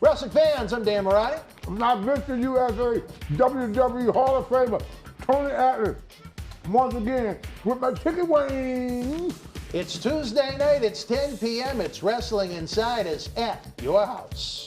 Wrestling fans, I'm Dan Marty. I'm not Mr. USA WWE Hall of Famer, Tony Atlas, once again with my chicken wings. It's Tuesday night, it's 10 p.m., it's Wrestling Inside is at your house.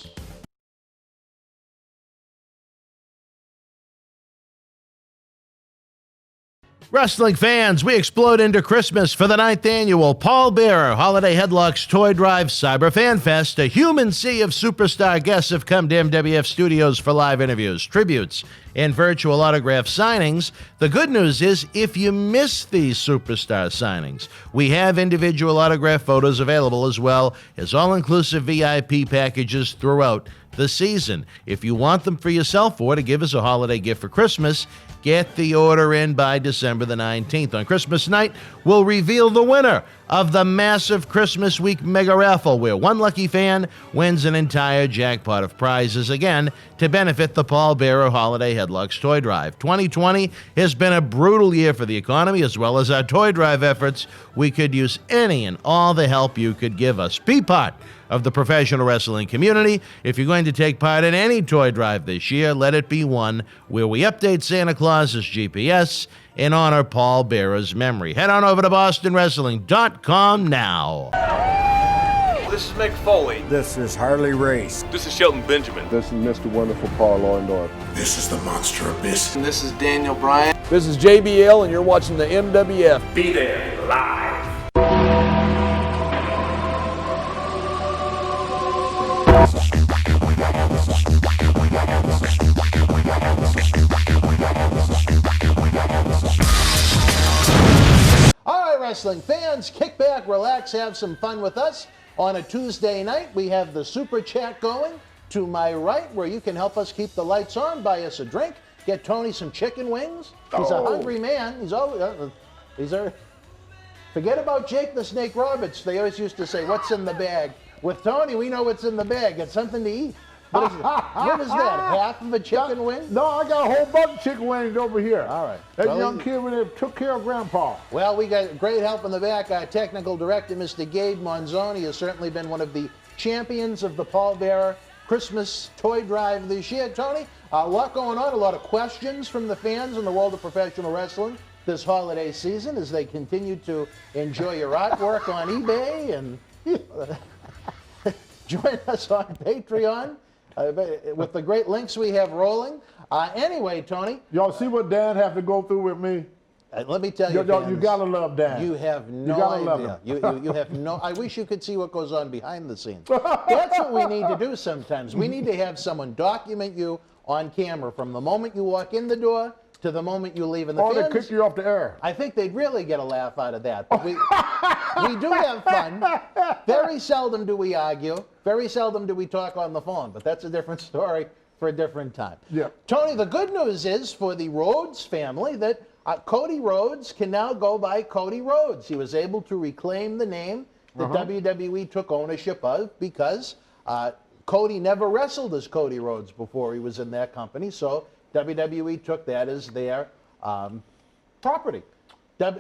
Wrestling fans, we explode into Christmas for the 9th annual Paul Bearer Holiday Headlocks Toy Drive Cyber Fan Fest. A human sea of superstar guests have come to MWF Studios for live interviews, tributes, and virtual autograph signings. The good news is, if you miss these superstar signings, we have individual autograph photos available as well as all-inclusive VIP packages throughout the season. If you want them for yourself or to give us a holiday gift for Christmas, get the order in by December the 19th. On Christmas night, we'll reveal the winner of the massive Christmas week mega raffle, where one lucky fan wins an entire jackpot of prizes, again, to benefit the Paul Bearer Holiday Headlocks Toy Drive. 2020 has been a brutal year for the economy, as well as our toy drive efforts. We could use any and all the help you could give us. Be part of the professional wrestling community. If you're going to take part in any toy drive this year, let it be one where we update Santa Claus's GPS and honor Paul Bearer's memory. Head on over to BostonWrestling.com now. This is Mick Foley. This is Harley Race. This is Shelton Benjamin. This is Mr. Wonderful Paul Orndorff. This is the Monster Abyss. And this is Daniel Bryan. This is JBL, and you're watching the MWF. Be there live. All right, wrestling fans, kick back, relax, have some fun with us. On a Tuesday night, we have the Super Chat going to my right, where you can help us keep the lights on, buy us a drink, get Tony some chicken wings. He's a hungry man. He's always, forget about Jake the Snake Roberts. They always used to say, what's in the bag? With Tony, we know what's in the bag. It's something to eat. What is that, half of a chicken wing? No, I got a whole bunch of chicken wings over here. All right. That young kid when they took care of Grandpa. Well, we got great help in the back. Our technical director, Mr. Gabe Monzoni, has certainly been one of the champions of the Paul Bearer Christmas toy drive this year. Tony, a lot going on, a lot of questions from the fans in the world of professional wrestling this holiday season as they continue to enjoy your artwork on eBay and join us on Patreon. With the great links we have rolling. Anyway, Tony. Y'all see what Dan have to go through with me? Let me tell you, you gotta love Dan. You have no idea. You have no. I wish you could see what goes on behind the scenes. That's what we need to do sometimes. We need to have someone document you on camera from the moment you walk in the door to the moment you leave. And the or fans, they kick you off the air. I think they'd really get a laugh out of that. But we do have fun. Very seldom do we argue. Very seldom do we talk on the phone. But that's a different story for a different time. Yeah. Tony, the good news is for the Rhodes family that Cody Rhodes can now go by Cody Rhodes. He was able to reclaim the name that WWE took ownership of because Cody never wrestled as Cody Rhodes before he was in that company. So WWE took that as their property.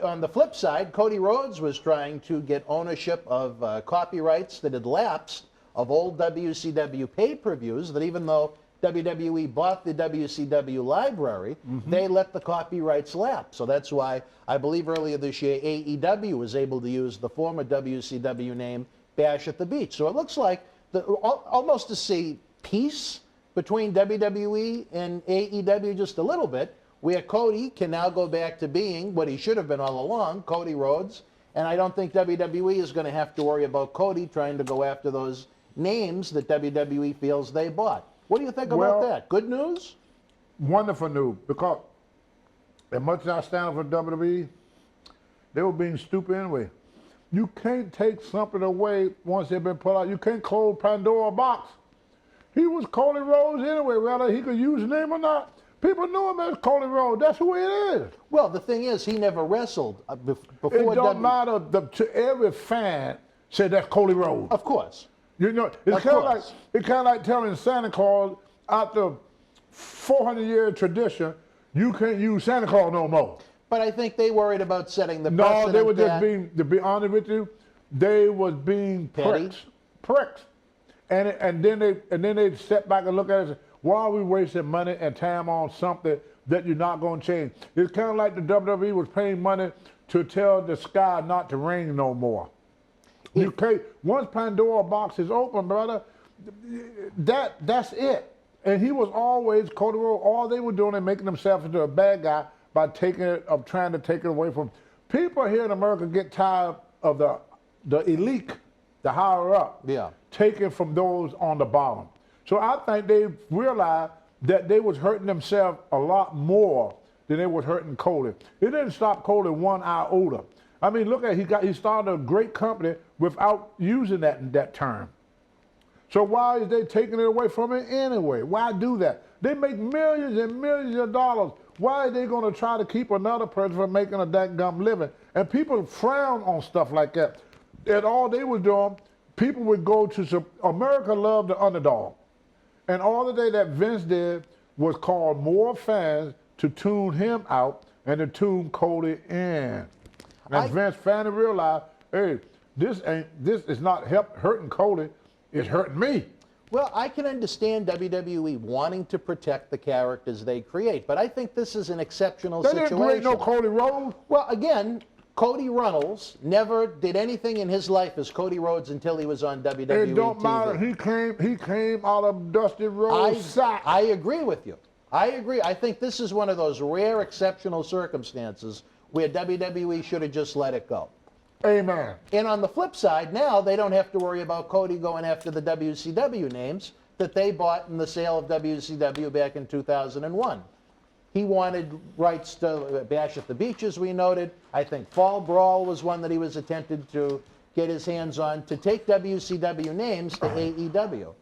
On the flip side, Cody Rhodes was trying to get ownership of copyrights that had lapsed of old WCW pay-per-views that even though WWE bought the WCW library, they let the copyrights lapse. So that's why I believe earlier this year AEW was able to use the former WCW name Bash at the Beach. So it looks like almost to see peace between WWE and AEW just a little bit, where Cody can now go back to being what he should have been all along, Cody Rhodes, and I don't think WWE is going to have to worry about Cody trying to go after those names that WWE feels they bought. What do you think about that? Good news? Wonderful news, because as much as I stand up for WWE, they were being stupid anyway. You can't take something away once they've been put out. You can't close Pandora box. He was Cody Rhodes anyway, whether he could use his name or not. People knew him as Cody Rhodes. That's who he is. Well, the thing is, he never wrestled before. It don't matter. To every fan said that's Cody Rhodes. Of course. You know, it's kind of like telling Santa Claus after 400-year tradition, you can't use Santa Claus no more. But I think they worried about setting the precedent. No, they were just being, to be honest with you, they was being pricks. And then they step back and look at it and say, why are we wasting money and time on something that you're not going to change? It's kind of like the WWE was paying money to tell the sky not to rain no more. You can't, once Pandora box is open, brother, that's it. And he was always, Cody Rhodes, all they were doing is making themselves into a bad guy by trying to take it away from. People here in America get tired of the elite, the higher up, taking from those on the bottom. So I think they realized that they was hurting themselves a lot more than they was hurting Cody. It didn't stop Cody one iota. I mean, look at he started a great company without using that term. So why is they taking it away from it anyway? Why do that? They make millions and millions of dollars. Why are they going to try to keep another person from making a dadgum living? And people frown on stuff like that. And all they were doing, people would go to America loved the underdog. And all the day that Vince did was call more fans to tune him out and to tune Cody in. And Vince finally realized, hey, this is not hurting Cody, it's hurting me. Well, I can understand WWE wanting to protect the characters they create, but I think this is an exceptional situation. They didn't create no Cody Rhodes. Well, again, Cody Runnels never did anything in his life as Cody Rhodes until he was on WWE It don't TV. matter. He came out of Dusty Rhodes' sack. I agree with you. I agree. I think this is one of those rare exceptional circumstances where WWE should have just let it go. Amen. And on the flip side, now they don't have to worry about Cody going after the WCW names that they bought in the sale of WCW back in 2001. He wanted rights to Bash at the Beach, as we noted. I think Fall Brawl was one that he was attempted to get his hands on to take WCW names to AEW.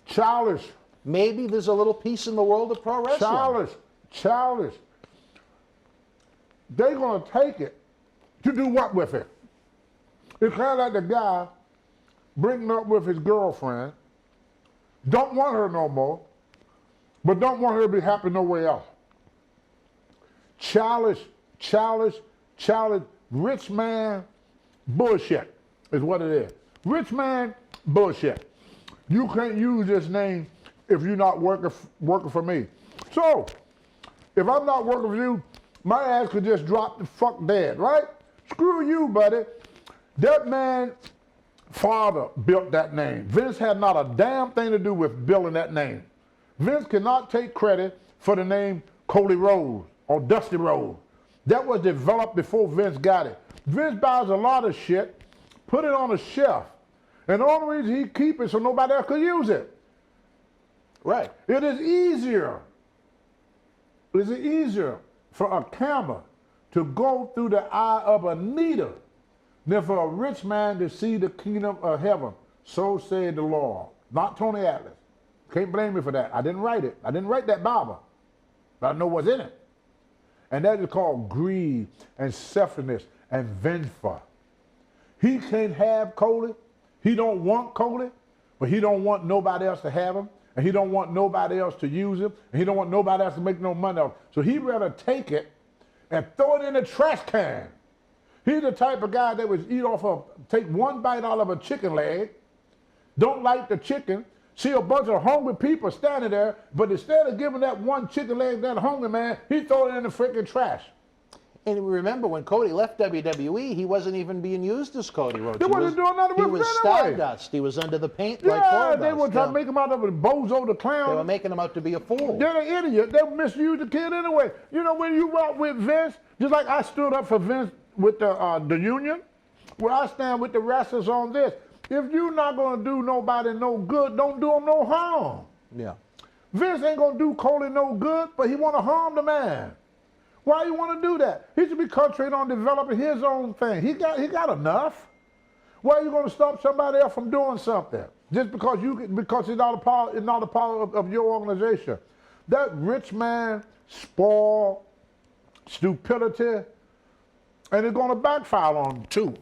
Childish. Maybe there's a little piece in the world of pro wrestling. Childish. They're going to take it to do what with it? It's kind of like the guy breaking up with his girlfriend, don't want her no more, but don't want her to be happy nowhere else. Childish, rich man bullshit is what it is. Rich man bullshit. You can't use this name if you're not working for me. So, if I'm not working for you, my ass could just drop the fuck dead, right? Screw you, buddy. That man's father built that name. Vince had not a damn thing to do with building that name. Vince cannot take credit for the name Cody Rhodes or Dusty Rhodes. That was developed before Vince got it. Vince buys a lot of shit, put it on a shelf, and the only reason he keep it so nobody else could use it. Right. It is easier for a camera to go through the eye of a needle than for a rich man to see the kingdom of heaven. So said the Lord. Not Tony Atlas. Can't blame me for that. I didn't write it. I didn't write that Bible. But I know what's in it. And that is called greed and selfishness and vengeful. He can't have Cody. He don't want Cody, but he don't want nobody else to have him. And he don't want nobody else to use him. And he don't want nobody else to make no money off. So he'd rather take it and throw it in the trash can. He's the type of guy that would take one bite out of a chicken leg, don't like the chicken, see a bunch of hungry people standing there, but instead of giving that one chicken leg to that hungry man, he throw it in the freaking trash. And remember, when Cody left WWE, he wasn't even being used as Cody Rhodes. They wasn't doing nothing with him. He was Stardust. He was under the paint like Goldust. They were trying to make him out of a bozo the clown. They were making him out to be a fool. They're an idiot. They misused the kid anyway. You know, when you rock with Vince, just like I stood up for Vince with the union, where I stand with the wrestlers on this. If you're not going to do nobody no good, don't do them no harm. Yeah. Vince ain't going to do Cody no good, but he want to harm the man. Why you want to do that? He should be concentrating on developing his own thing. He got enough. Why are you going to stop somebody else from doing something? Just because it's not a part of your organization. That rich man, spoil, stupidity, and it's going to backfire on him too.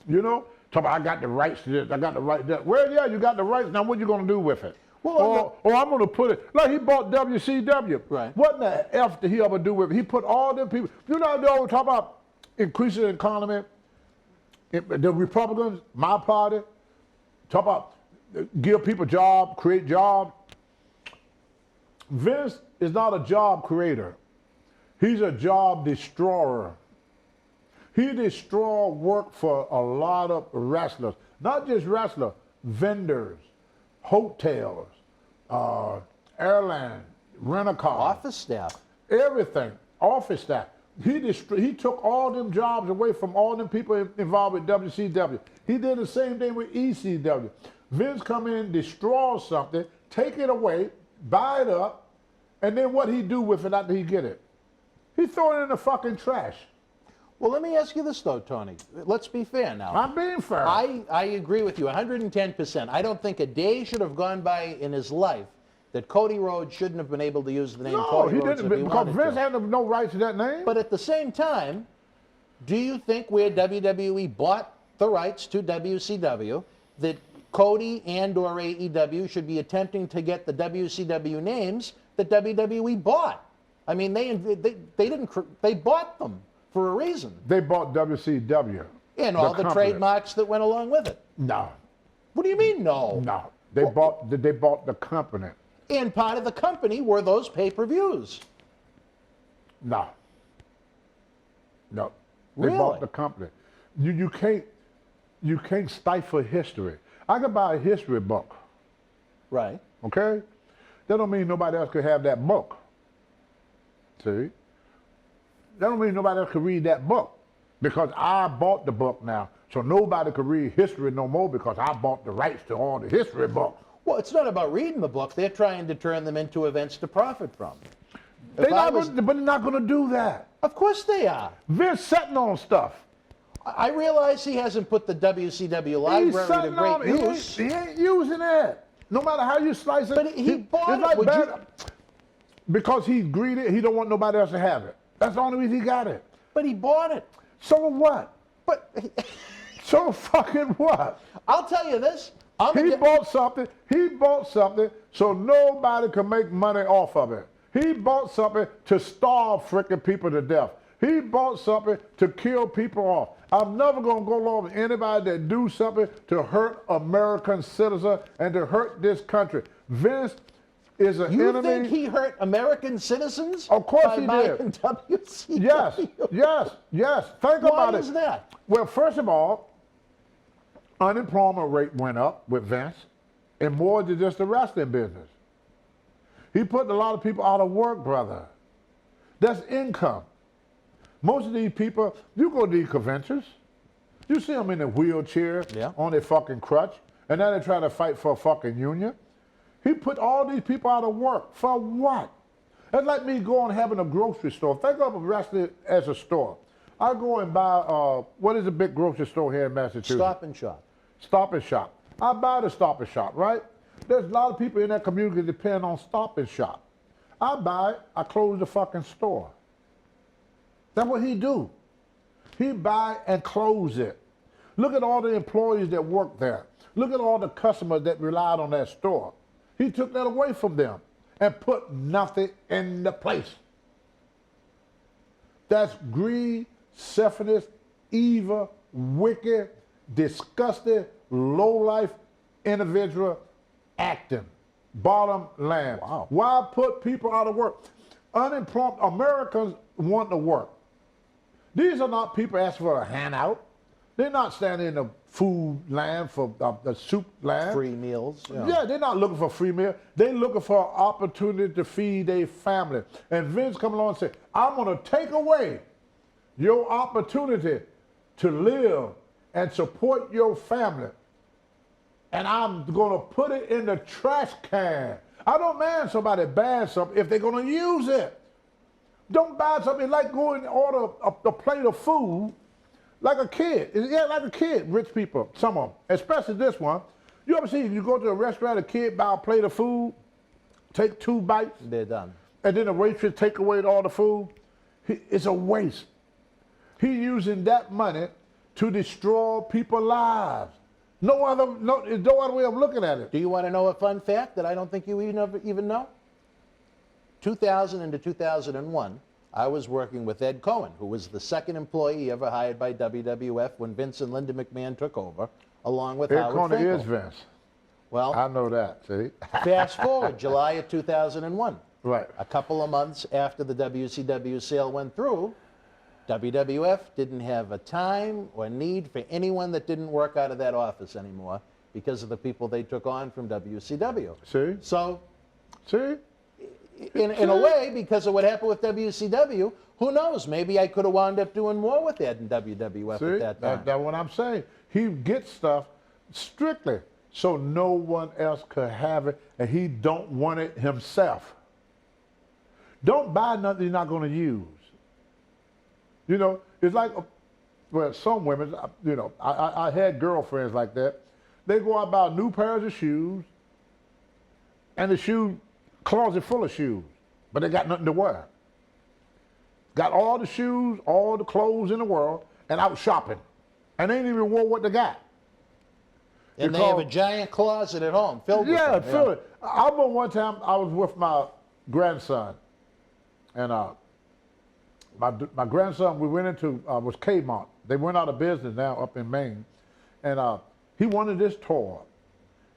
You know? Talk about, I got the rights to this, I got the right to that. Well, yeah, you got the rights. Now what are you going to do with it? Well, or I'm going to put it, like he bought WCW. Right. What in the F did he ever do with it? He put all them people, you know, they always talk about increasing the economy. The Republicans, my party, talk about give people jobs, create jobs. Vince is not a job creator. He's a job destroyer. He destroyed work for a lot of wrestlers. Not just wrestlers, vendors, hotels, airline, rent-a-car. Office staff. Everything. Office staff. He took all them jobs away from all them people involved with WCW. He did the same thing with ECW. Vince come in, destroy something, take it away, buy it up, and then what he do with it after he get it? He throw it in the fucking trash. Well, let me ask you this, though, Tony. Let's be fair now. I'm being fair. I agree with you 110%. I don't think a day should have gone by in his life that Cody Rhodes shouldn't have been able to use the name Cody he Rhodes didn't, if he because wanted Vince to. had no right to that name. But at the same time, do you think where WWE bought the rights to WCW, that Cody and or AEW should be attempting to get the WCW names that WWE bought? I mean, they bought them for a reason. They bought WCW. And all the trademarks that went along with it. No. What do you mean, no? No. They bought the company. And part of the company were those pay-per-views. No. No. They Really? bought the company. You can't stifle history. I could buy a history book. Right. Okay? That don't mean nobody else could have that book. See? That don't mean nobody else could read that book. Because I bought the book now. So nobody could read history no more because I bought the rights to all the history books. Well, it's not about reading the book. They're trying to turn them into events to profit from. But they're not going to do that. Of course they are. Vince sitting on stuff. I realize he hasn't put the WCW library to great use. He ain't using it. No matter how you slice it. But he bought it's it. like because he's greedy, he don't want nobody else to have it. That's the only reason he got it. But he bought it. So what? But So fucking what? I'll tell you this. He bought something so nobody can make money off of it. He bought something to starve freaking people to death. He bought something to kill people off. I'm never going to go along with anybody that do something to hurt American citizens and to hurt this country. Vince is an enemy. You think he hurt American citizens? Of course by he buying did. WCW? Yes. Think about it. Why is that? Well, first of all, unemployment rate went up with Vince, and more than just the wrestling business. He put a lot of people out of work, brother. That's income. Most of these people, you go to these conventions, you see them in a wheelchair, on their fucking crutch, and now they're trying to fight for a fucking union. He put all these people out of work. For what? That's like me going having a grocery store. Think of wrestling as a store. I go and buy, what is a big grocery store here in Massachusetts? Stop and Shop. Stop and Shop. I buy the Stop and Shop, right? There's a lot of people in that community that depend on Stop and Shop. I buy it, I close the fucking store. That's what he do. He buy and close it. Look at all the employees that work there. Look at all the customers that relied on that store. He took that away from them and put nothing in the place. That's greed, selfishness, evil, wicked, disgusting, low-life individual acting. Bottom line. Wow. Why put people out of work? Unemployed Americans want to work. These are not people asking for a handout. They're not standing in the food line for the soup line. Free meals. Yeah, they're not looking for free meal. They're looking for an opportunity to feed their family. And Vince come along and say, I'm going to take away your opportunity to live and support your family. And I'm going to put it in the trash can. I don't mind somebody buying something if they're going to use it. Don't buy something like going and order a plate of food like a kid. Yeah, like a kid, rich people, some of them, especially this one. You ever see, you go to a restaurant, a kid buy a plate of food, take 2 bites. They're done. And then the waitress take away all the food. It's a waste. He using that money to destroy people's lives. No other way of looking at it. Do you want to know a fun fact that I don't think you even know? 2000 into 2001, I was working with Ed Cohen, who was the second employee ever hired by WWF when Vince and Linda McMahon took over, along with Ed Howard Cohen Finkel. is Vince. Well, I know that, see? fast forward, July of 2001. Right. A couple of months after the WCW sale went through, WWF didn't have a time or need for anyone that didn't work out of that office anymore because of the people they took on from WCW. See? So, See? in a way, because of what happened with WCW, who knows? Maybe I could have wound up doing more with that in WWF See? at that time. That's what I'm saying. He gets stuff strictly so no one else could have it, and he don't want it himself. Don't buy nothing you're not going to use. You know, it's like, well, some women, you know, I had girlfriends like that. They go out and buy new pairs of shoes, and the shoe closet full of shoes, but they got nothing to wear. Got all the shoes, all the clothes in the world, and out shopping, and they ain't even wore what they got. And they have a giant closet at home filled with them. Yeah, fill it. I remember one time I was with my grandson, and my grandson, we went into, was Kmart. They went out of business now up in Maine, and he wanted this toy.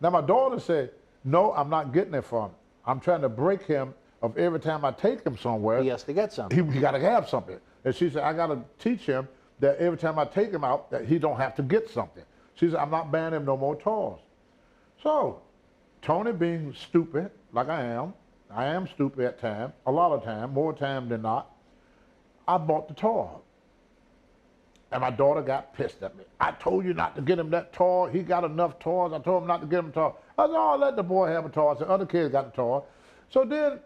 Now my daughter said, no, I'm not getting it for him. I'm trying to break him of every time I take him somewhere. He has to get something. He got to have something. And she said, I got to teach him that every time I take him out, that he don't have to get something. She said, I'm not buying him no more toys. So, Tony being stupid, like I am stupid at times, a lot of time, more time than not, I bought the toy. And my daughter got pissed at me. I told you not to get him that toy. He got enough toys. I told him not to get him a toy. I said, oh, let the boy have a toy. The other kids got a toy. So then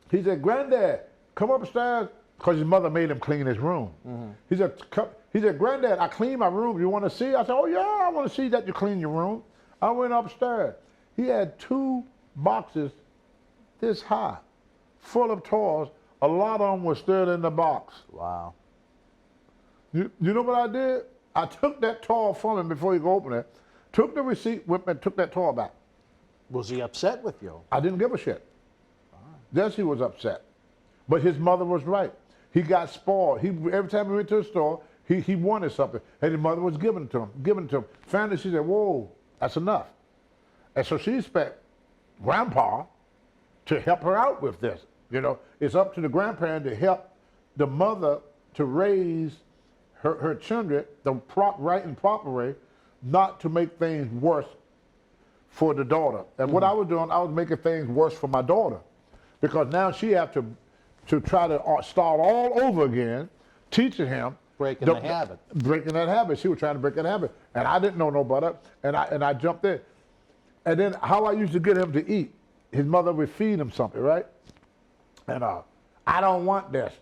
he said, Granddad, come upstairs, because his mother made him clean his room. Mm-hmm. He said, Granddad, I cleaned my room. You want to see? I said, oh, yeah, I want to see that you clean your room. I went upstairs. He had 2 boxes this high, full of toys. A lot of them were still in the box. Wow. You know what I did? I took that toy from him before he could open it, took the receipt with me, and took that toy back. Was he upset with you? I didn't give a shit. Yes, he was upset. But his mother was right. He got spoiled. Every time he went to the store, he wanted something. And his mother was giving it to him. Finally, she said, whoa, that's enough. And so she expected Grandpa to help her out with this. You know, it's up to the grandparent to help the mother to raise her children the right and proper way, not to make things worse for the daughter. And what I was doing, I was making things worse for my daughter, because now she had to try to start all over again, teaching him breaking that habit. She was trying to break that habit, and I didn't know no better, and I jumped in. And then how I used to get him to eat, his mother would feed him something, right? And I don't want this.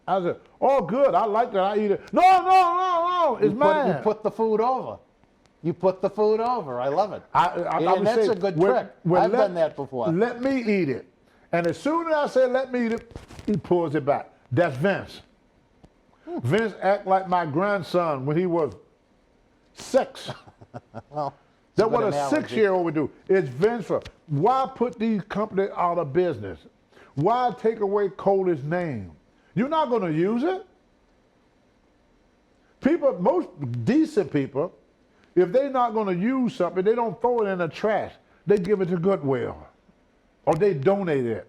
I said, oh, good, I like that, I eat it. No, it's mine. You put the food over. You put the food over. I love it. And that's a good trick. I've done that before. Let me eat it. And as soon as I say let me eat it, he pulls it back. That's Vince. Vince act like my grandson when he was 6. Well, that's what a 6-year-old would do. It's Vince. Why put these companies out of business? Why take away Cody's name? You're not going to use it. People, most decent people, if they're not going to use something, they don't throw it in the trash. They give it to Goodwill, or they donate it.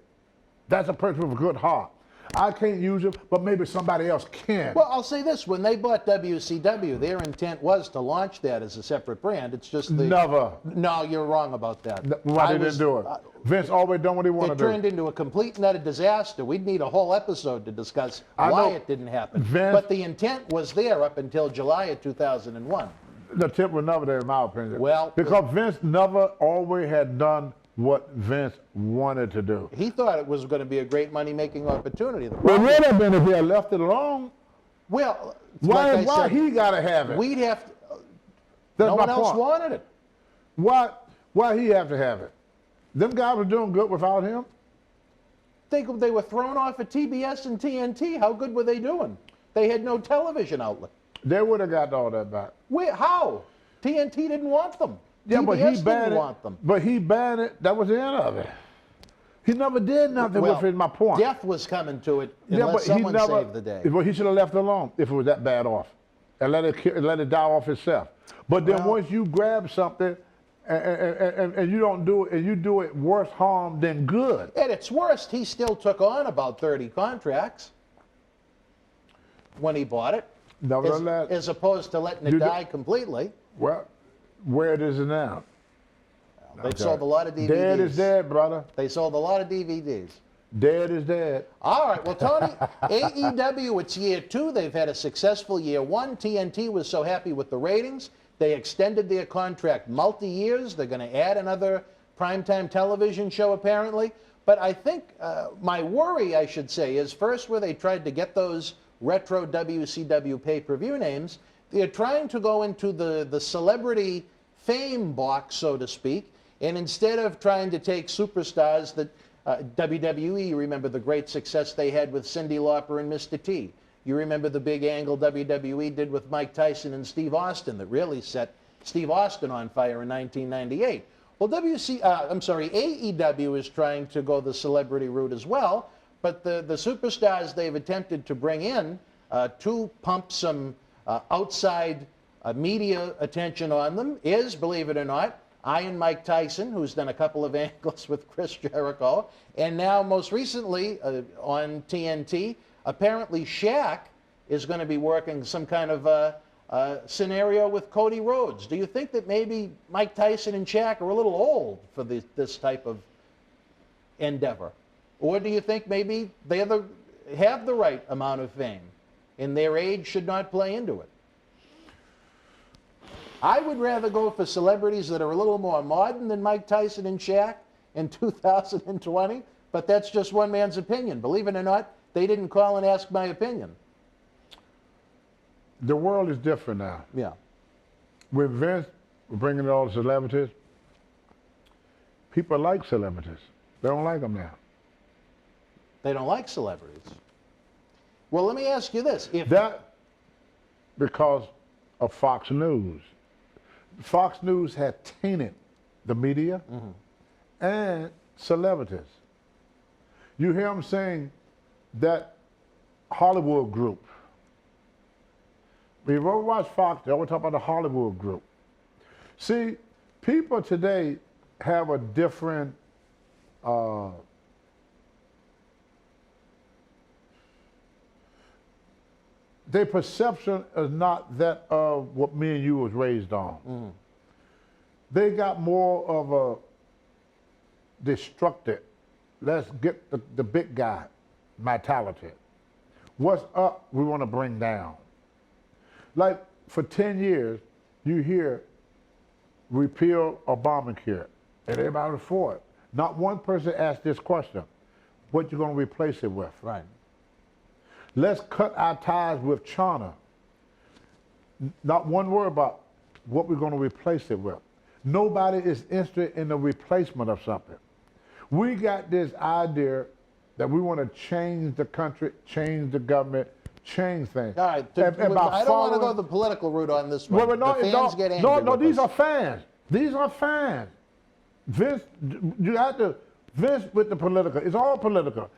That's a person with a good heart. I can't use it, but maybe somebody else can. Well, I'll say this. When they bought WCW, their intent was to launch that as a separate brand. It's just Never. No, you're wrong about that. Why they didn't do it? Vince always done what he wanted to do. It turned into a complete and utter disaster. We'd need a whole episode to discuss why it didn't happen. But the intent was there up until July of 2001. The intent was never there, in my opinion. Well, because Vince never always had done what Vince wanted to do. He thought it was going to be a great money-making opportunity. Well, it would have been if he had left it alone. Well, why he got to have it? We'd have to. That's no my one else point. wanted it. Why he have to have it? Them guys were doing good without him. They were thrown off of TBS and TNT. How good were they doing? They had no television outlet. They would have got all that back. How? TNT didn't want them. Yeah, TBS but he banned it. Want them. But he banned it. That was the end of it. He never did nothing with it. My point. Death was coming to it unless someone saved the day. Well, he should have left it alone if it was that bad off, and let it die off itself. But then once you grab something and you don't do it, and you do it worse harm than good. At its worst, he still took on about 30 contracts when he bought it, Nevertheless, as opposed to letting it die completely. well, where it is now. They sold a lot of DVDs. Dead is dead, brother. They sold a lot of DVDs. Dead is dead. All right, well, Tony, AEW, it's year 2. They've had a successful year 1. TNT was so happy with the ratings, they extended their contract multi-years. They're going to add another primetime television show, apparently. But I think my worry, I should say, is first where they tried to get those retro WCW pay-per-view names, they're trying to go into the celebrity fame box, so to speak, and instead of trying to take superstars that WWE, you remember the great success they had with Cyndi Lauper and Mr. T. You remember the big angle WWE did with Mike Tyson and Steve Austin that really set Steve Austin on fire in 1998. Well, AEW is trying to go the celebrity route as well, but the superstars they've attempted to bring in to pump some outside media attention on them is, believe it or not, Iron Mike Tyson, who's done a couple of angles with Chris Jericho, and now most recently on TNT, apparently Shaq is going to be working some kind of scenario with Cody Rhodes. Do you think that maybe Mike Tyson and Shaq are a little old for this type of endeavor? Or do you think maybe they have the right amount of fame and their age should not play into it? I would rather go for celebrities that are a little more modern than Mike Tyson and Shaq in 2020, but that's just one man's opinion. Believe it or not, they didn't call and ask my opinion. The world is different now. Yeah. With Vince bringing all the celebrities, people like celebrities. They don't like them now. They don't like celebrities. Well, let me ask you this. That because of Fox News. Fox News had tainted the media and celebrities. You hear them saying that Hollywood group. If you ever watch Fox, they always talk about the Hollywood group. See, people today have a different their perception is not that of what me and you was raised on. They got more of a destructive, let's get the big guy mentality. What's up, we want to bring down. Like for 10 years, you hear repeal Obamacare, and everybody was for it. Not one person asked this question, what you going to replace it with? Right. Let's cut our ties with China. Not one word about what we're going to replace it with. Nobody is interested in the replacement of something. We got this idea that we want to change the country, change the government, change things. All right, I don't want to go the political route on this one. No, the fans get angry no, with these us. are fans. These are fans. Vince, you have to, Vince with the political. It's all political.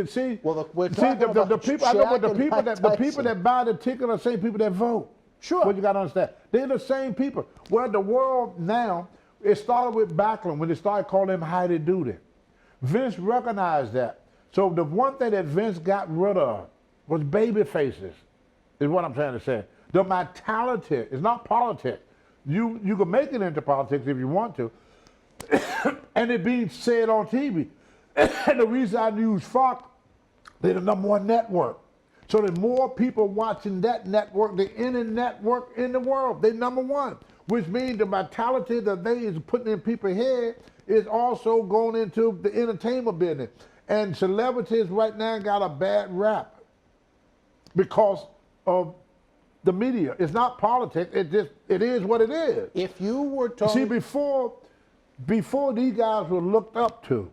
See, well, we're see talking about the people. I know, but Shaq and the people that buy the ticket are the same people that vote. Sure. What you got to understand, they're the same people. Well, the world now, it started with Backlund when they started calling him Heidi Doody. Vince recognized that. So the one thing that Vince got rid of was baby faces, is what I'm trying to say. The mentality is not politics. You can make it into politics if you want to, and it being said on TV. And the reason I use Fox, they're the #1 network. So there's more people watching that network than any network in the world. They're #1, which means the mentality that they is putting in people's head is also going into the entertainment business. And celebrities right now got a bad rap because of the media. It's not politics. It is what it is. If you were told... See, before these guys were looked up to,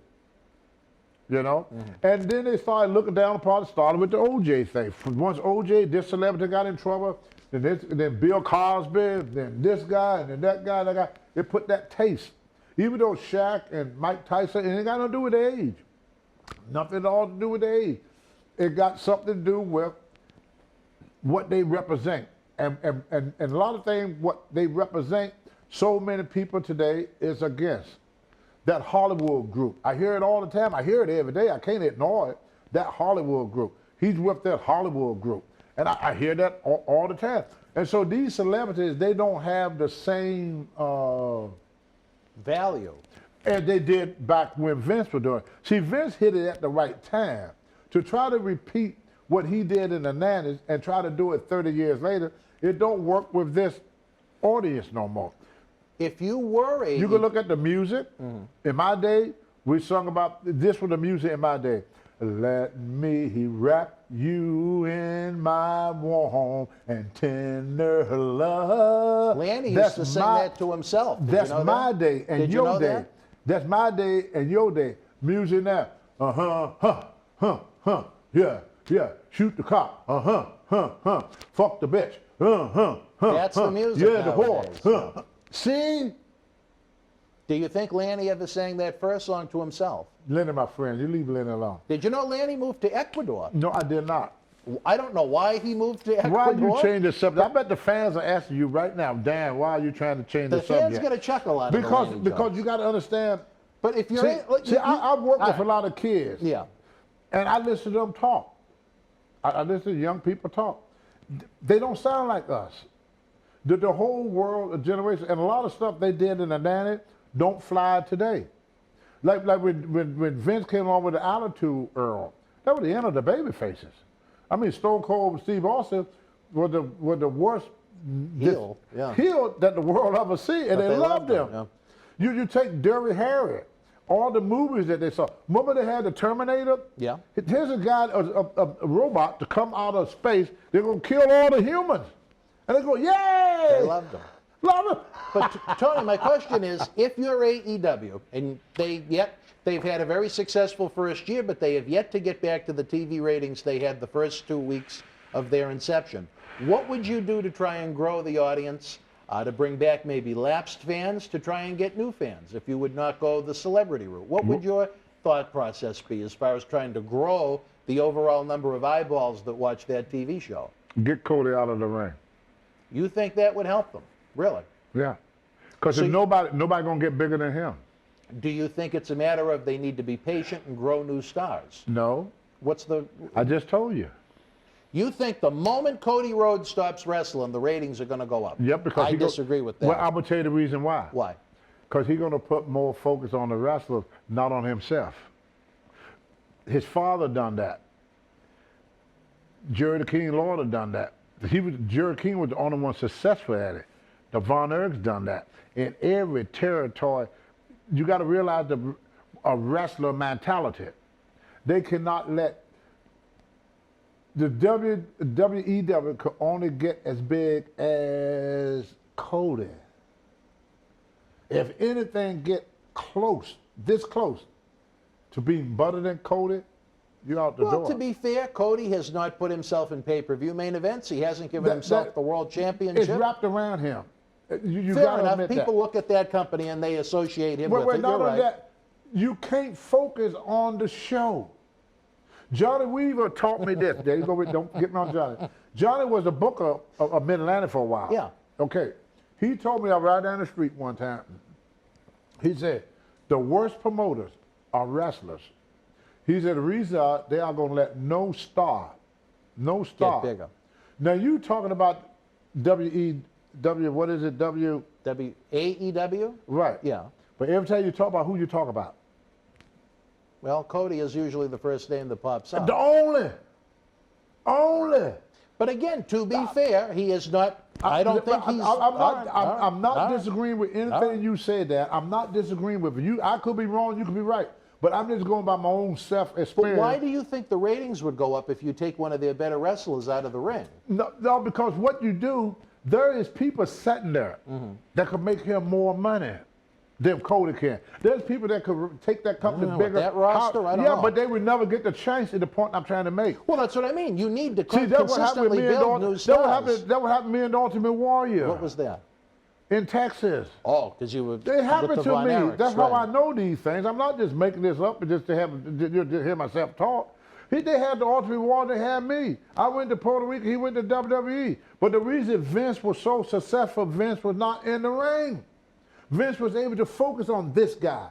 you know? And then they started looking down upon it, started with the OJ thing. Once OJ, this celebrity got in trouble, then Bill Cosby, then this guy, and then that guy, it put that taste. Even though Shaq and Mike Tyson, it ain't got nothing to do with their age. Nothing at all to do with their age. It got something to do with what they represent. And a lot of things, what they represent so many people today is against that Hollywood group. I hear it all the time. I hear it every day. I can't ignore it. That Hollywood group. He's with that Hollywood group. And I hear that all the time. And so these celebrities, they don't have the same value as they did back when Vince was doing. See, Vince hit it at the right time. To try to repeat what he did in the 90s and try to do it 30 years later, it don't work with this audience no more. If you worry, you can look at the music. In my day, we sung about this was the music in my day. Let me wrap you in my warm and tender love. Lanny used to sing that to himself. That's my day and your day. That's my day and your day. Music now. Yeah. Shoot the cop. Fuck the bitch. That's the music. Yeah, the whore. See? Do you think Lanny ever sang that first song to himself? Lenny, my friend, you leave Lenny alone. Did you know Lanny moved to Ecuador? No, I did not. I don't know why he moved to Ecuador. Why you change the subject? I bet the fans are asking you right now, Dan, why are you trying to change the subject? The fans get a chuckle out of the Because you got to understand. But if you're I work with a lot of kids. Yeah. And I listen to them talk. I listen to young people talk. They don't sound like us. The whole world, a generation, and a lot of stuff they did in the 90s don't fly today. Like when Vince came on with the Attitude Era, that was the end of the baby faces. I mean, Stone Cold and Steve Austin were the worst heel that the world ever see, and they loved them. Yeah. You take Dory Harriet, all the movies that they saw. Remember they had the Terminator? Yeah. Here's a guy, a robot to come out of space. They're gonna kill all the humans, and they go, yay! They loved them. Love it. But Tony, my question is, if you're AEW and they've had a very successful first year, but they have yet to get back to the TV ratings they had the first 2 weeks of their inception, what would you do to try and grow the audience, to bring back maybe lapsed fans, to try and get new fans, if you would not go the celebrity route? What would your thought process be as far as trying to grow the overall number of eyeballs that watch that TV show? Get Cody out of the ring. You think that would help them? Really? Yeah. Because nobody gonna get bigger than him. Do you think it's a matter of they need to be patient and grow new stars? No. I just told you. You think the moment Cody Rhodes stops wrestling, the ratings are going to go up? Yep, because I disagree with that. Well, I'm gonna tell you the reason why. Why? Because he's gonna put more focus on the wrestlers, not on himself. His father done that. Jerry the King Lawler done that. Jerry King was the only one successful at it. The Von Erichs done that. In every territory, you got to realize a wrestler mentality. They cannot let the WEW could only get as big as Cody. If anything get close, this close, to being better than Cody, you're out the door. Well, to be fair, Cody has not put himself in pay-per-view main events. He hasn't given himself the world championship. It's wrapped around him. You fair gotta enough. admit People look at that company and they associate him with it. Not You're only right. that, you can't focus on the show. Johnny Weaver taught me this. There you go. Don't get me on Johnny. Johnny was a booker of Mid-Atlantic for a while. Yeah. Okay. He told me I was right down the street one time. He said, the worst promoters are wrestlers. He said the reason they are going to let no star Get bigger. Now you talking about WEW, what is it, AEW? Right. Yeah. But every time you talk about who you talk about. Well, Cody is usually the first name that pops up. The only. But again, to be fair, he is not. I don't think he's. I'm not disagreeing with anything you said there. I'm not disagreeing with you. I could be wrong. You could be right. But I'm just going by my own self-experience. But why do you think the ratings would go up if you take one of their better wrestlers out of the ring? No, because what you do, there is people sitting there that could make him more money than Cody can. There's people that could take that company bigger. That roster, I don't know. Yeah, but they would never get the chance at the point I'm trying to make. Well, that's what I mean. You need to See, consistently build new stars. That would happen to me and the Ultimate Warrior. What was that? In Texas. Oh, because you were. They happened to me. Erichs, That's how I know these things. I'm not just making this up just to hear myself talk. They had the Ultimate Warrior, they had me. I went to Puerto Rico, he went to WWE. But the reason Vince was so successful, Vince was not in the ring. Vince was able to focus on this guy,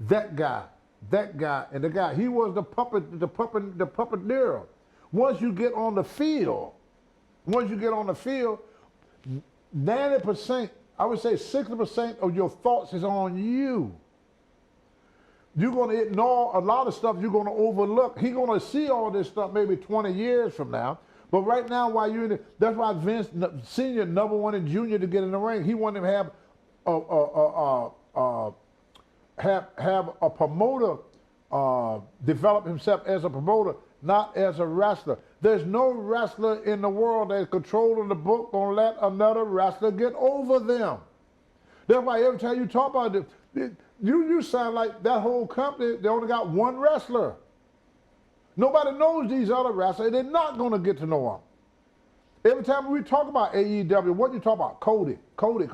that guy, that guy, and the guy. He was the puppeteer. Once you get on the field, 90%, I would say 60% of your thoughts is on you. You're going to ignore a lot of stuff you're going to overlook. He's going to see all this stuff maybe 20 years from now. But right now, while you're in it, that's why Vince Sr. never wanted Junior to get in the ring. He wanted him to have a promoter develop himself as a promoter, not as a wrestler. There's no wrestler in the world that's controlling the book gonna let another wrestler get over them. That's why every time you talk about it, you sound like that whole company, they only got one wrestler. Nobody knows these other wrestlers. They're not going to get to know them. Every time we talk about AEW, what you talk about? Cody.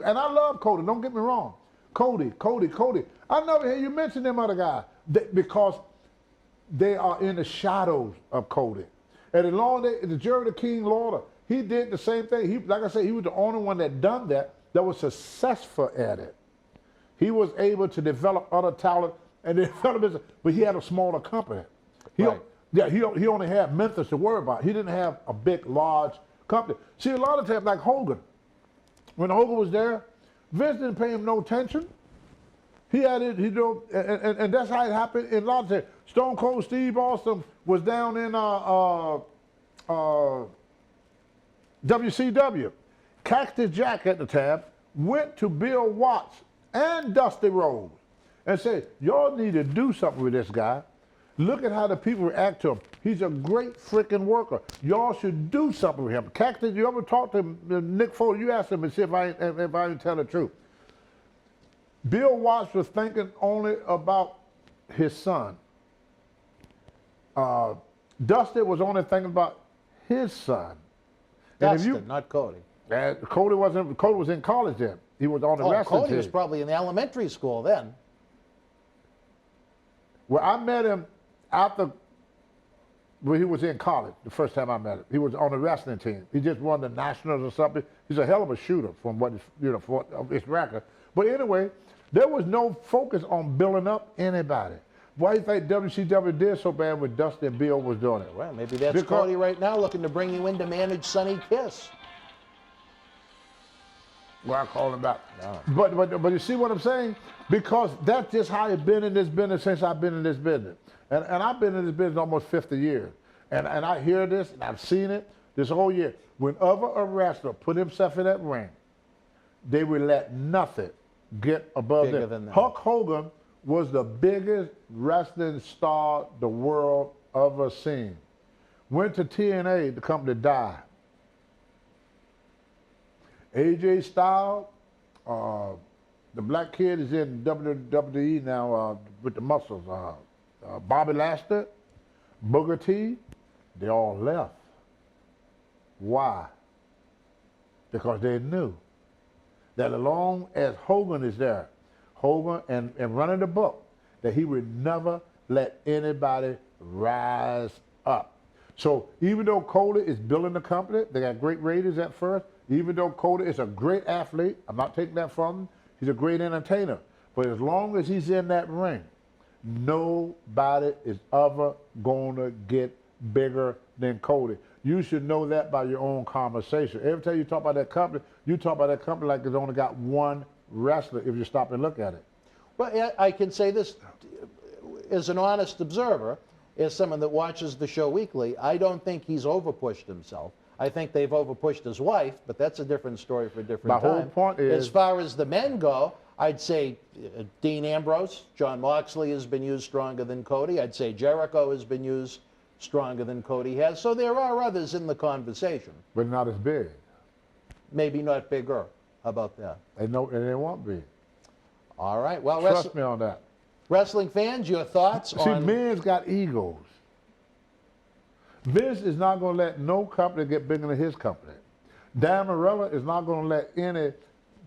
And I love Cody, don't get me wrong. Cody. I never hear you mention them other guys because they are in the shadows of Cody. And as long as the Jerry the King Lawler, he did the same thing. Like I said, he was the only one that done that was successful at it. He was able to develop other talent and develop his, but he had a smaller company. Right. Yeah, he only had Memphis to worry about. He didn't have a big, large company. See, a lot of times, like Hogan, when Hogan was there, Vince didn't pay him no attention. He had it, and that's how it happened in a lot of times. Stone Cold Steve Austin was down in WCW. Cactus Jack at the time went to Bill Watts and Dusty Rhodes and said, y'all need to do something with this guy. Look at how the people react to him. He's a great freaking worker. Y'all should do something with him. Cactus, you ever talk to Nick Foley? You ask him and see if I can tell the truth. Bill Watts was thinking only about his son. Dusty was only thinking about his son. Dustin, not Cody. Cody was in college then. He was on the wrestling Cody team. was probably in the elementary school then. Well, I met him after when he was in college, the first time I met him. He was on the wrestling team. He just won the Nationals or something. He's a hell of a shooter from what for his record. But anyway, there was no focus on building up anybody. Why do you think WCW did so bad when Dusty and Bill was doing it? Well, maybe that's Cody right now looking to bring you in to manage Sonny Kiss. Well, I call him back. No. But you see what I'm saying? Because that's just how it's been in this business since I've been in this business. And I've been in this business almost 50 years. And I hear this, and I've seen it this whole year. Whenever a wrestler put himself in that ring, they would let nothing get above them. Hulk Hogan was the biggest wrestling star the world ever seen. Went to TNA, the company died. AJ Styles, the black kid is in WWE now with the muscles. Bobby Lashley, Booker T, they all left. Why? Because they knew that as long as Hogan is there, Hogan and running the book, that he would never let anybody rise up. So even though Cody is building the company, they got great ratings at first, even though Cody is a great athlete, I'm not taking that from him, he's a great entertainer. But as long as he's in that ring, nobody is ever going to get bigger than Cody. You should know that by your own conversation. Every time you talk about that company, you talk about that company like it's only got one wrestler if you stop and look at it. Well, I can say this as an honest observer, as someone that watches the show weekly, I don't think he's overpushed himself. I think they've overpushed his wife, but that's a different story for a different time. My whole point is, as far as the men go, I'd say Dean Ambrose, John Moxley has been used stronger than Cody. I'd say Jericho has been used stronger than Cody has. So there are others in the conversation. But not as big. Maybe not bigger. How about that? They know, and they won't be. All right. Well, trust me on that. Wrestling fans, your thoughts on... See, men's got egos. Vince is not going to let no company get bigger than his company. Dan Morella is not going to let any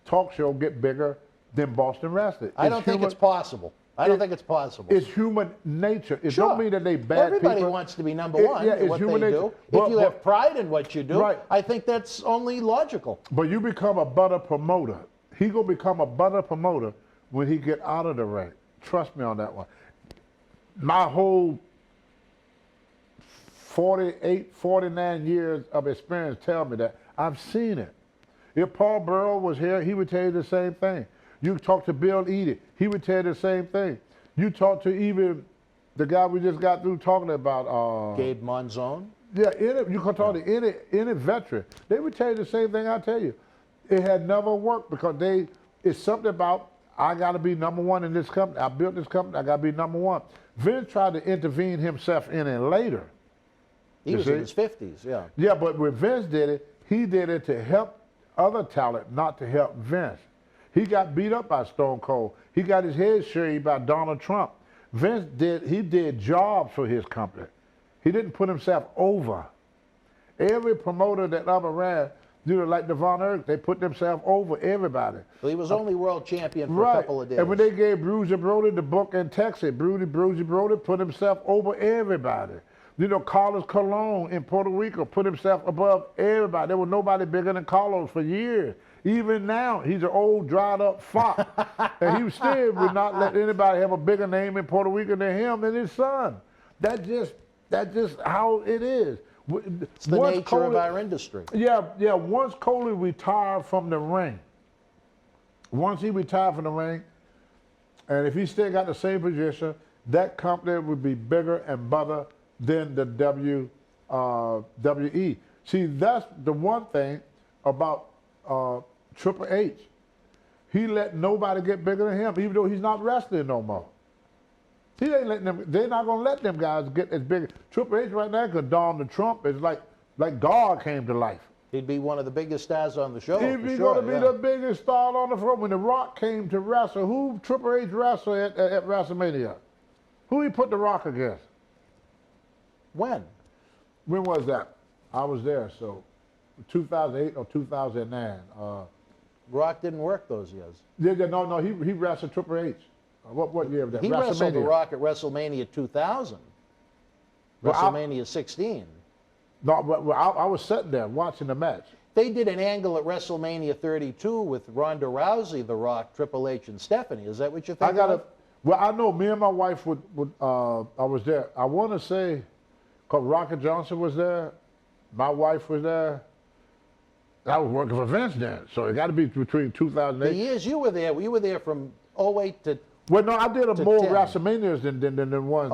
talk show get bigger than Boston Wrestling. I don't think it's possible. I don't think it's possible. It's human nature. It don't mean that they bad Everybody people. wants to be number one in what they do. If you have pride in what you do, right. I think that's only logical. But you become a better promoter. He going to become a better promoter when he get out of the ring. Trust me on that one. My whole 48, 49 years of experience tell me that. I've seen it. If Paul Burrow was here, he would tell you the same thing. You talk to Bill Eadie, he would tell you the same thing. You talk to even the guy we just got through talking about. Gabe Monzon? Yeah, you can talk to any veteran. They would tell you the same thing I tell you. It had never worked because it's something about, I got to be number one in this company. I built this company, I got to be number one. Vince tried to intervene himself in it later. He was in his 50s, yeah. Yeah, but when Vince did it, he did it to help other talent, not to help Vince. He got beat up by Stone Cold. He got his head shaved by Donald Trump. Vince did jobs for his company. He didn't put himself over. Every promoter that ever ran, like Devon Erg, they put themselves over everybody. Well, he was only world champion for a couple of days. And when they gave Bruiser Brody the book in Texas, Bruiser Brody put himself over everybody. Carlos Colon in Puerto Rico put himself above everybody. There was nobody bigger than Carlos for years. Even now, he's an old, dried-up fop. And he still would not let anybody have a bigger name in Puerto Rico than him and his son. That's just how it is. It's the nature of our industry. Yeah. Once Cody retired from the ring, and if he still got the same position, that company would be bigger and better than the WWE. See, that's the one thing about Triple H. He let nobody get bigger than him, even though he's not wrestling no more. He ain't letting them. They're not gonna let them guys get as big. Triple H right now could don the Trump. It's like God came to life. He'd be one of the biggest stars on the show. He's gonna be the biggest star on the floor. When The Rock came to wrestle, who Triple H wrestled at WrestleMania? Who he put The Rock against? When? When was that? I was there, so 2008 or 2009. Rock didn't work those years. No, he wrestled Triple H. What year was that? He wrestled The Rock at WrestleMania 2000. WrestleMania 16. No, but I was sitting there watching the match. They did an angle at WrestleMania 32 with Ronda Rousey, The Rock, Triple H, and Stephanie. Is that what you think? Well, I know me and my wife I was there. I want to say, because Rocket Johnson was there, my wife was there. I was working for Vince then, so it got to be between 2008. The years you were there from 08 to. Well, no, I did more 10. WrestleManias than ones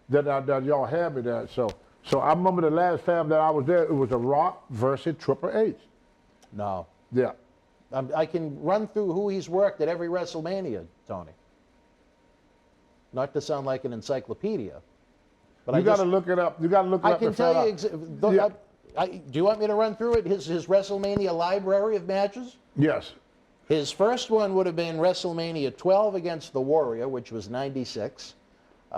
that y'all had me there. So I remember the last time that I was there, it was The Rock versus Triple H. No. Yeah. I can run through who he's worked at every WrestleMania, Tony. Not to sound like an encyclopedia, but you got to look it up. You got to look it I up. can tell you. Do you want me to run through it? His WrestleMania library of matches? Yes. His first one would have been WrestleMania 12 against the Warrior, which was 96.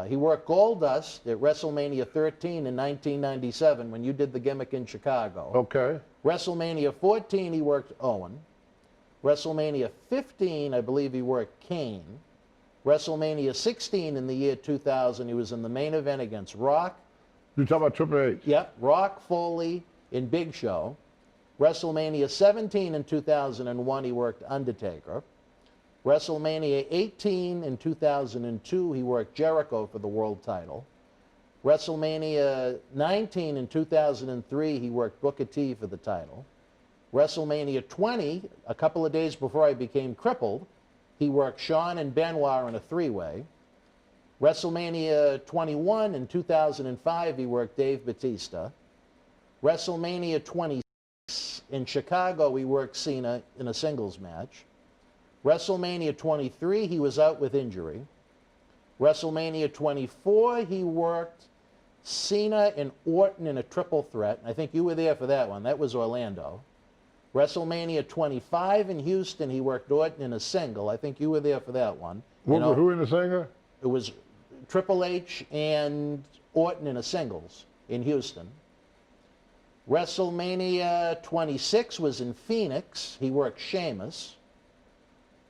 He worked Goldust at WrestleMania 13 in 1997 when you did the gimmick in Chicago. Okay. WrestleMania 14, he worked Owen. WrestleMania 15, I believe he worked Kane. WrestleMania 16 in the year 2000, he was in the main event against Rock. You're talking about Triple H? Yep, Rock, Foley, and Big Show. WrestleMania 17 in 2001, he worked Undertaker. WrestleMania 18 in 2002, he worked Jericho for the world title. WrestleMania 19 in 2003, he worked Booker T for the title. WrestleMania 20, a couple of days before I became crippled, he worked Shawn and Benoit in a three-way. WrestleMania 21 in 2005, he worked Dave Batista. WrestleMania 26 in Chicago, he worked Cena in a singles match. WrestleMania 23, he was out with injury. WrestleMania 24, he worked Cena and Orton in a triple threat. I think you were there for that one. That was Orlando. WrestleMania 25 in Houston, he worked Orton in a single. I think you were there for that one. Who in the single? It was Triple H and Orton in a singles in Houston. WrestleMania 26 was in Phoenix. He worked Sheamus.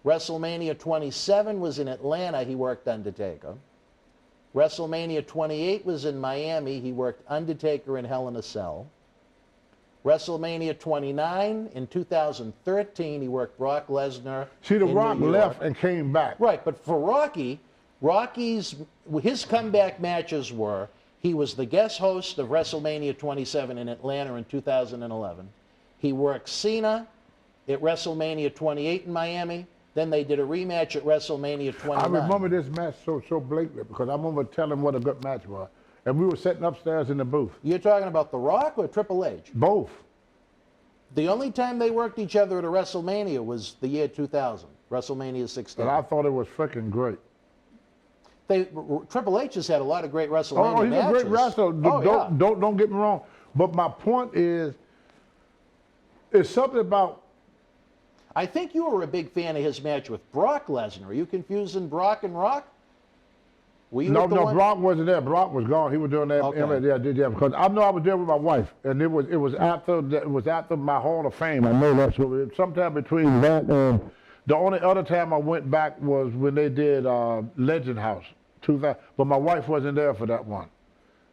WrestleMania 27 was in Atlanta. He worked Undertaker. WrestleMania 28 was in Miami. He worked Undertaker in Hell in a Cell. WrestleMania 29. In 2013, he worked Brock Lesnar. See, The in Rock New York. left and came back. Right, but for his comeback matches were, he was the guest host of WrestleMania 27 in Atlanta in 2011. He worked Cena at WrestleMania 28 in Miami. Then they did a rematch at WrestleMania 29. I remember this match so blatantly because I remember telling what a good match was. And we were sitting upstairs in the booth. You're talking about The Rock or Triple H? Both. The only time they worked each other at a WrestleMania was the year 2000, WrestleMania 16. And I thought it was freaking great. Triple H has had a lot of great WrestleMania he's matches. a great wrestler. Don't get me wrong. But my point is, it's something about. I think you were a big fan of his match with Brock Lesnar. Are you confusing Brock and Rock? Were you No, one? Brock wasn't there. Brock was gone. He was doing that. Okay. Yeah, because I know I was there with my wife, and it was after my Hall of Fame. I know that's what it was. Sometime between that and the only other time I went back was when they did Legend House 2000. But my wife wasn't there for that one,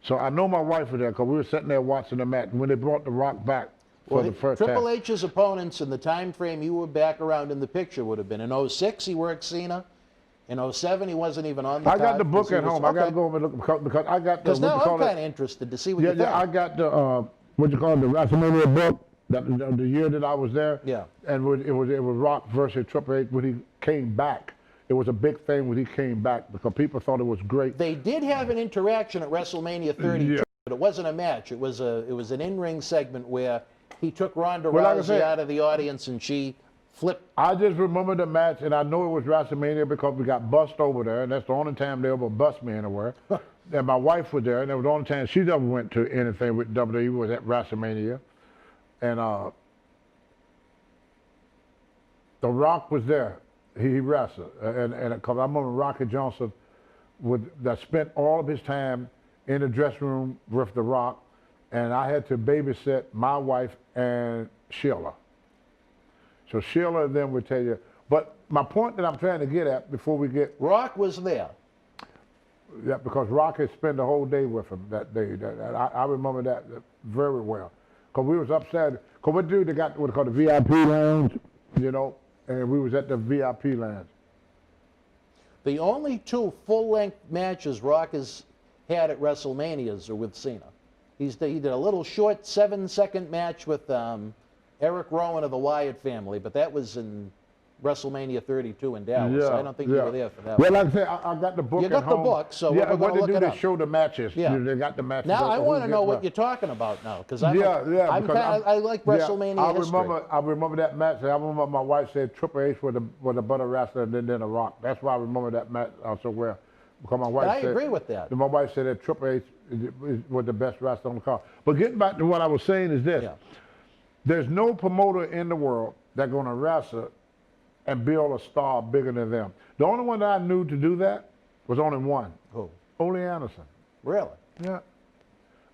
so I know my wife was there because we were sitting there watching the match when they brought The Rock back for the first Triple time. H's opponents in the time frame you were back around in the picture would have been in 06 he worked Cena. In 07 he wasn't even on the I got card the book because at he was- home. I got to go over and look because I got the. Because now what you I'm call kind of interested to see what you think. Yeah, I got the what you call it, the WrestleMania book. The year that I was there. Yeah. And it was Rock versus Triple H when he came back. It was a big thing when he came back because people thought it was great. They did have an interaction at WrestleMania 32, Yeah. but it wasn't a match. It was an in-ring segment where he took Ronda Well, like I Rousey said- out of the audience and she flipped. I just remember the match, and I know it was WrestleMania because we got bussed over there, and that's the only time they ever bussed me anywhere. And my wife was there, and it was the only time she ever went to anything with WWE was at WrestleMania. And The Rock was there. He wrestled, and because I remember Rocky Johnson that spent all of his time in the dressing room with The Rock, and I had to babysit my wife and Sheila. So Sheila and them would tell you. But my point that I'm trying to get at before we get, Rock was there. yeah, because Rock had spent the whole day with him that day. I remember that very well. Because we was upstairs. Because what dude, they got what they call the VIP lounge, and we was at the VIP lounge. The only two full-length matches Rock has had at WrestleManias are with Cena. He did a little short 7-second match with Eric Rowan of the Wyatt family, but that was in WrestleMania 32 in Dallas. I don't think you were there for that Well, one. like I said, I got the book You at got the home. book, so yeah, we're what gonna they look do, it they up. show the matches. Yeah. They got the matches. Now I who want to get know what. what you're talking about now, because because I like WrestleMania history. I remember that match. I remember my wife said Triple H was a better wrestler than The Rock. That's why I remember that match so well. Because my wife And I said, agree with that. My wife said that Triple H was the best wrestler on the card. But getting back to what I was saying is this. Yeah. There's no promoter in the world that's going to wrestle and build a star bigger than them. The only one that I knew to do that was only one. Who? Ole Anderson. Really? Yeah.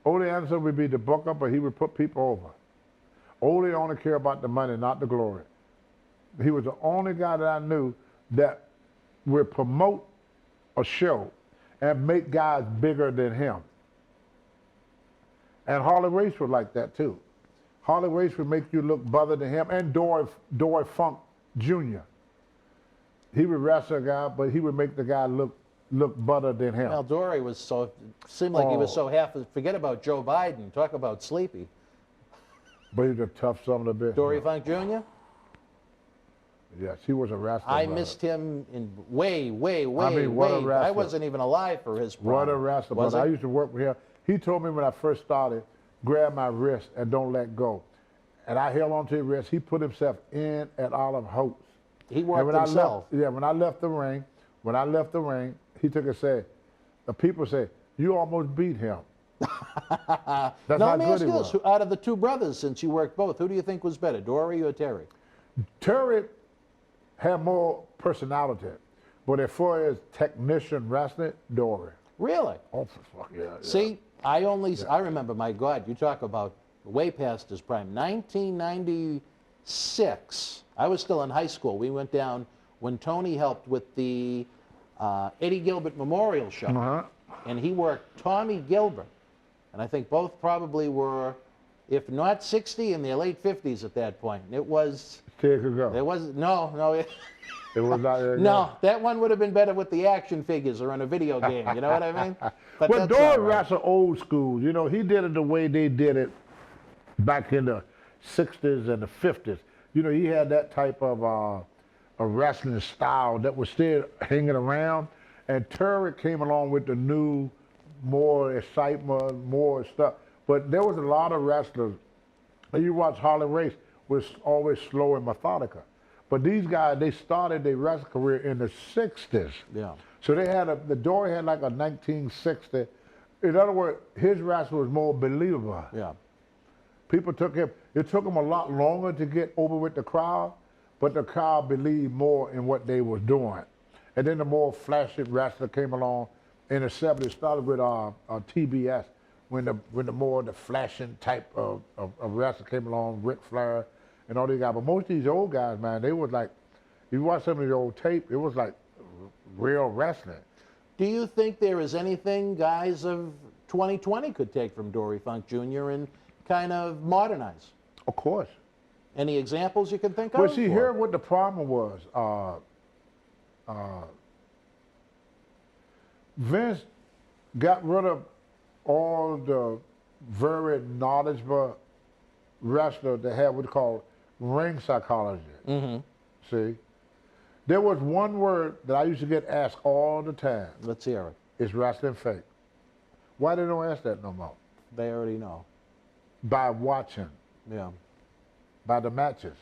Ole Anderson would be the booker, but he would put people over. Ole only cared about the money, not the glory. He was the only guy that I knew that would promote a show and make guys bigger than him. And Harley Race was like that too. Harley Race would make you look better than him, and Dory Funk Jr. He would wrestle a guy, but he would make the guy look better than him. Well, Dory seemed like he was so forget about Joe Biden, talk about sleepy. But he's a tough son of a bitch. Dory Funk Jr.? Yes, he was a wrestler. I missed him in way. what a wrestler. I wasn't even alive for his prime. What a wrestler. Was But I he? used to work with him. He told me when I first started, grab my wrist and don't let go. And I held on to his wrist. He put himself in at Olive Holtz. He And worked when himself. when I left the ring, he took and said, the people say, you almost beat him. That's Now, how let me good ask he you was. this. Out of the two brothers, since you worked both, who do you think was better, Dory or Terry? Terry had more personality. But as far as technician wrestling, Dory. Really? Oh, for fuck yeah. See, I remember, my God, you talk about way past his prime. 1996, I was still in high school. We went down when Tony helped with the Eddie Gilbert Memorial Show. And he worked Tommy Gilbert. And I think both probably were if not 60, in their late 50s at that point. It was. Still could go. It was no. It was not there. No, that one would have been better with the action figures or in a video game. You know what I mean? But Well, that's all Dory right. wrestled old school. You know, he did it the way they did it back in the 60s and the 50s. You know, he had that type of a wrestling style that was still hanging around. And Terry came along with the new, more excitement, more stuff. But there was a lot of wrestlers. You watch Harley Race, was always slow and methodical. But these guys, they started their wrestling career in the 60s. Yeah. So they had the Dory had like a 1960. In other words, his wrestling was more believable. Yeah. People took him, it took him a lot longer to get over with the crowd, but the crowd believed more in what they was doing. And then the more flashy wrestler came along in the 70s, started with TBS, when the flashing type of wrestler came along, Ric Flair and all these guys. But most of these old guys, man, they was like, you watch some of the old tape, it was like real wrestling. Do you think there is anything guys of 2020 could take from Dory Funk Jr. and kind of modernize? Of course. Any examples you can think of? Well, see, or- here what the problem was. Vince got rid of all the very knowledgeable wrestlers that had what they call ring psychology. Mm-hmm. See? There was one word that I used to get asked all the time. Let's hear it. Is wrestling fake? Why they don't ask that no more? They already know. By watching, Yeah. by the matches.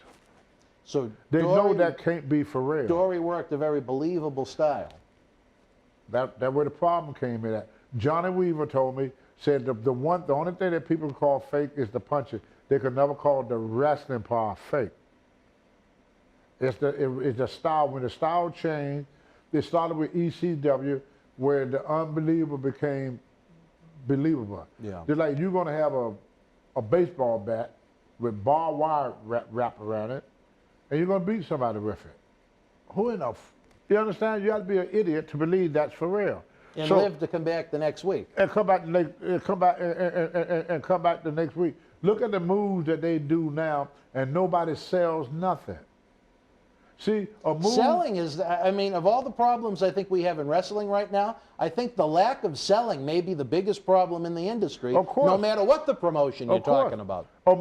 So They know Dory- that can't be for real. Dory worked a very believable style. That where the problem came in at. Johnny Weaver told me, said the only thing that people call fake is the punches. They could never call the wrestling part fake. It's the style. When the style changed, they started with ECW, where the unbelievable became believable. Yeah. Just like you're gonna have a baseball bat with barbed wire wrap around it, and you're gonna beat somebody with it. Who in the you understand? You have to be an idiot to believe that's for real. And So- live to come back the next week. and come back and come back the next week. Look at the moves that they do now, and nobody sells nothing. See, a move. Selling is, I mean, of all the problems I think we have in wrestling right now, I think the lack of selling may be the biggest problem in the industry. Of course. No matter what the promotion you're Of course. talking about. A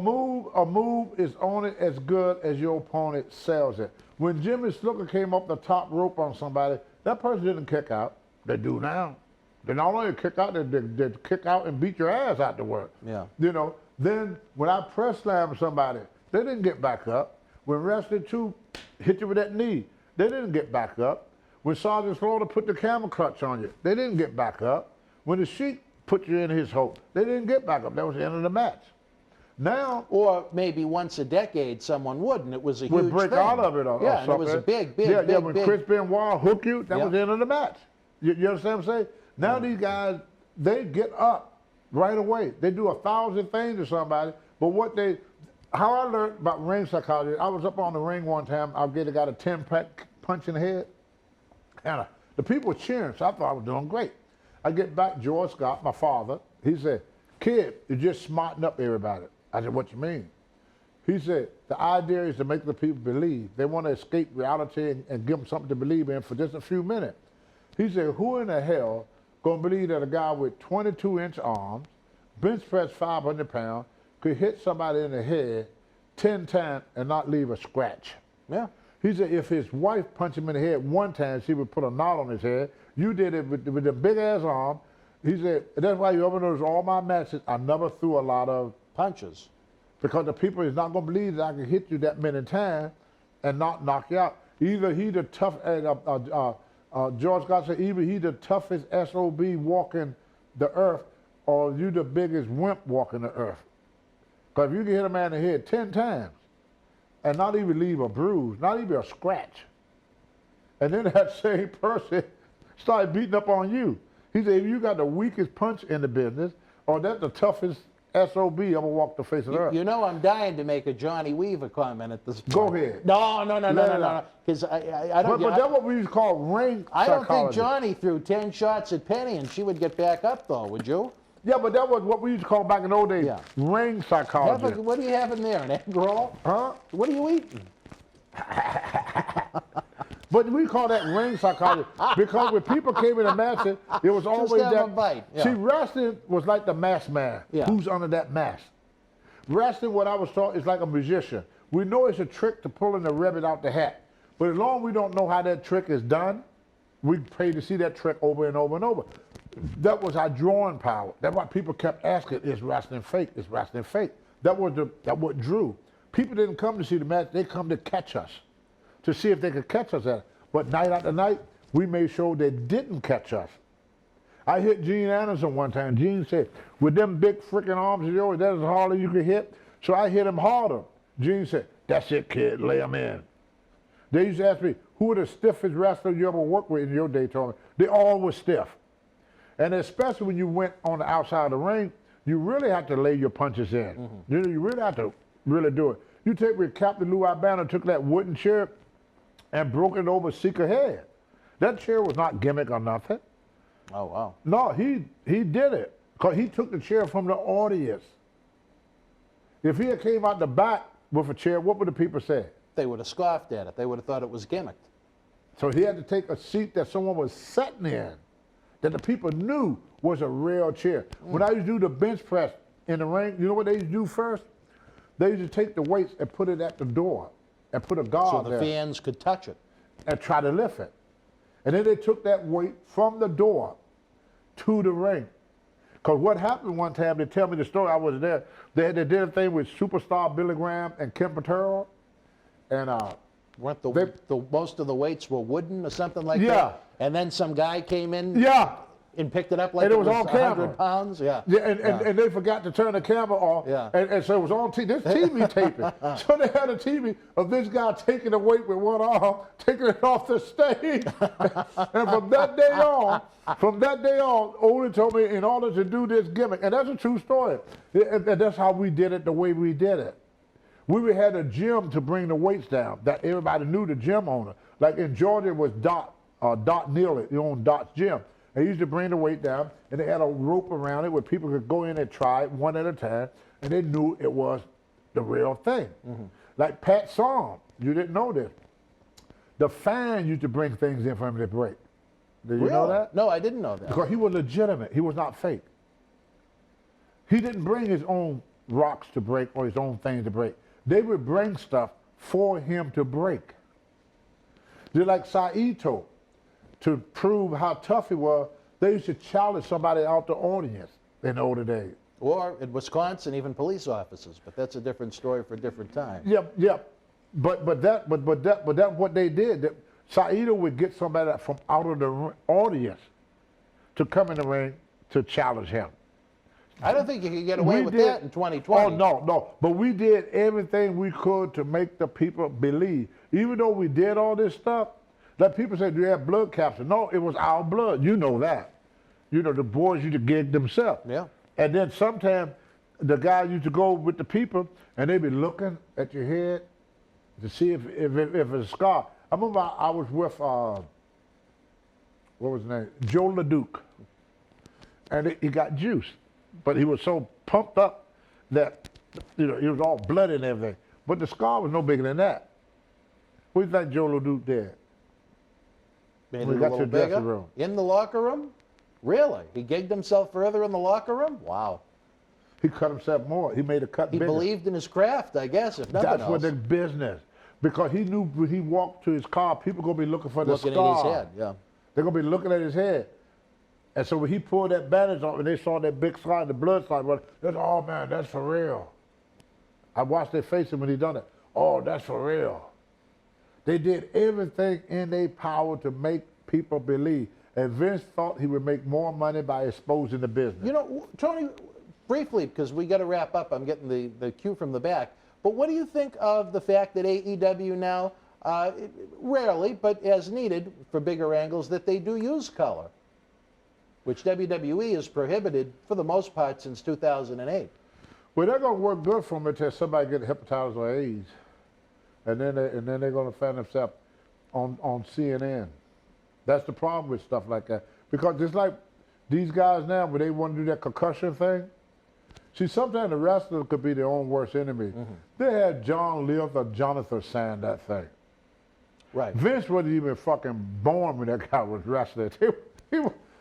move is only as good as your opponent sells it. When Jimmy Snuka came up the top rope on somebody, that person didn't kick out. They do now. They not only kick out, they kick out and beat your ass out the work. Yeah. You know. Then when I press slammed somebody, they didn't get back up. When Wrestling 2 hit you with that knee, they didn't get back up. When Sergeant Slaughter put the camel clutch on you, they didn't get back up. When the Sheik put you in his hold, they didn't get back up. That was the end of the match. Now, Or maybe once a decade someone would, and it was a we huge break thing. out of it or Yeah, and it was a something. big, Yeah, when big. Chris Benoit hooked you, that Yeah. was the end of the match. You understand what I'm saying? Now these guys, they get up right away. They do 1,000 things to somebody, but how I learned about ring psychology, I was up on the ring one time, I got a 10-pack punch in the head, and the people were cheering, so I thought I was doing great. I get back, George Scott, my father, he said, "Kid, you're just smarting up everybody." I said, "What you mean?" He said, "The idea is to make the people believe. They want to escape reality and give them something to believe in for just a few minutes." He said, "Who in the hell gonna believe that a guy with 22-inch arms, bench press 500 pounds, could hit somebody in the head 10 times and not leave a scratch?" Yeah. He said if his wife punched him in the head one time, she would put a knot on his head. You did it with the big-ass arm. He said, that's why you ever notice all my matches, I never threw a lot of Punches. because the people is not going to believe that I can hit you that many times and not knock you out. Either he the tough, George Scott said, either he the toughest SOB walking the earth or you the biggest wimp walking the earth. Because if you can hit a man in the head 10 times and not even leave a bruise, not even a scratch, and then that same person started beating up on you. He said, if you got the weakest punch in the business, or that's the toughest SOB ever walked the face of the earth. You know I'm dying to make a Johnny Weaver comment at this point. Go ahead. No. Because I don't. But that's what we used to call ring I don't think psychology. Johnny threw 10 shots at Penny and she would get back up, though, would you? Yeah, but that was what we used to call back in the old days, Yeah. ring psychology. What are you having there? An egg roll? Huh? What are you eating? But we call that ring psychology because when people came in the matches, it was always have that. a bite, yeah. See, wrestling was like the mask man. Yeah. Who's under that mask? Wrestling, what I was taught, is like a musician. We know it's a trick to pulling the ribbon out the hat. But as long as we don't know how that trick is done, we pay to see that trick over and over and over. That was our drawing power. That's why people kept asking, is wrestling fake? Is wrestling fake? That what drew. People didn't come to see the match, they come to catch us, to see if they could catch us at it. But night after night, we made sure they didn't catch us. I hit Gene Anderson one time. Gene said, with them big freaking arms of yours, that's as hard as you can hit. So I hit him harder. Gene said, that's it, kid, lay him in. They used to ask me, who are the stiffest wrestlers you ever worked with in your day, Tony? They all were stiff. And especially when you went on the outside of the ring, you really have to lay your punches in. Mm-hmm. You know, you really have to really do it. You take where Captain Lou Albano took that wooden chair and broke it over Seeker's head. That chair was not gimmick or nothing. Oh, wow. No, he did it because he took the chair from the audience. If he had came out the back with a chair, what would the people say? They would have scoffed at it. They would have thought it was gimmicked. So he had to take a seat that someone was sitting in, that the people knew was a real chair. When I used to do the bench press in the ring, you know what they used to do first? They used to take the weights and put it at the door and put a guard So there the fans could touch it. and try to lift it. And then they took that weight from the door to the ring. Because what happened one time, they tell me the story, I was there, they did a thing with superstar Billy Graham and Kim Patero, and Weren't the most of the weights were wooden or something like Yeah. that? And then some guy came in yeah, and picked it up like And it it was was on 100 camera. pounds? Yeah. yeah, and they forgot to turn the camera off, Yeah. and so it was on TV, this TV taping. So they had a TV of this guy taking the weight with one arm, taking it off the stage. And from that day on, Odin told me in order to do this gimmick, and that's a true story, and that's how we did it the way we did it. We had a gym to bring the weights down that everybody knew the gym owner. Like in Georgia it was Dot Neely, he owned Dot's gym. They used to bring the weight down and they had a rope around it where people could go in and try it one at a time and they knew it was the real thing. Like Pat Psalm, you didn't know this. The fan used to bring things in for him to break. Did you know Really? that? No, I didn't know that. Because he was legitimate. He was not fake. He didn't bring his own rocks to break or his own things to break. They would bring stuff for him to break. They're like Saito. To prove how tough he was, they used to challenge somebody out the audience in the older days. Or in Wisconsin, even police officers, but that's a different story for a different time. Yep. But that what they did. That Saito would get somebody from out of the audience to come in the ring to challenge him. I don't think you can get away with that in 2020. Oh, no. But we did everything we could to make the people believe. Even though we did all this stuff, like people say, do you have blood capture? No, it was our blood. You know that. You know, the boys used to gig themselves. Yeah. And then sometimes the guy used to go with the people and they'd be looking at your head to see if it's a scar. I remember I was with, what was his name? Joe LeDuc. And he got juice. But he was so pumped up that, you know, he was all bloody and everything. But the scar was no bigger than that. What do you think Joe LeDuc did? Made We it a got little your dressing bigger? room. In the locker room? Really? He gigged himself further in the locker room? Wow. He cut himself more. He made a cut He bigger. believed in his craft, I guess, if nothing That's else. what the business. Because he knew when he walked to his car, people going to be looking for the Looking scar. at his head, yeah. They're going to be looking at his head. And so when he pulled that bandage off and they saw that big scar, the blood started running, they said, oh man, that's for real. I watched their faces when he done it. Oh, that's for real. They did everything in their power to make people believe. And Vince thought he would make more money by exposing the business. You know, Tony, briefly, because we got to wrap up, I'm getting the cue from the back, but what do you think of the fact that AEW now, rarely, but as needed for bigger angles, that they do use color, which WWE has prohibited for the most part since 2008? Well, they're going to work good for them until somebody gets hepatitis or AIDS. And then they're going to find themselves on CNN. That's the problem with stuff like that. Because just like these guys now, when they want to do that concussion thing, see, sometimes the wrestler could be their own worst enemy. They had John Lith or Jonathan saying that thing. Right. Vince wasn't even fucking born when that guy was wrestling.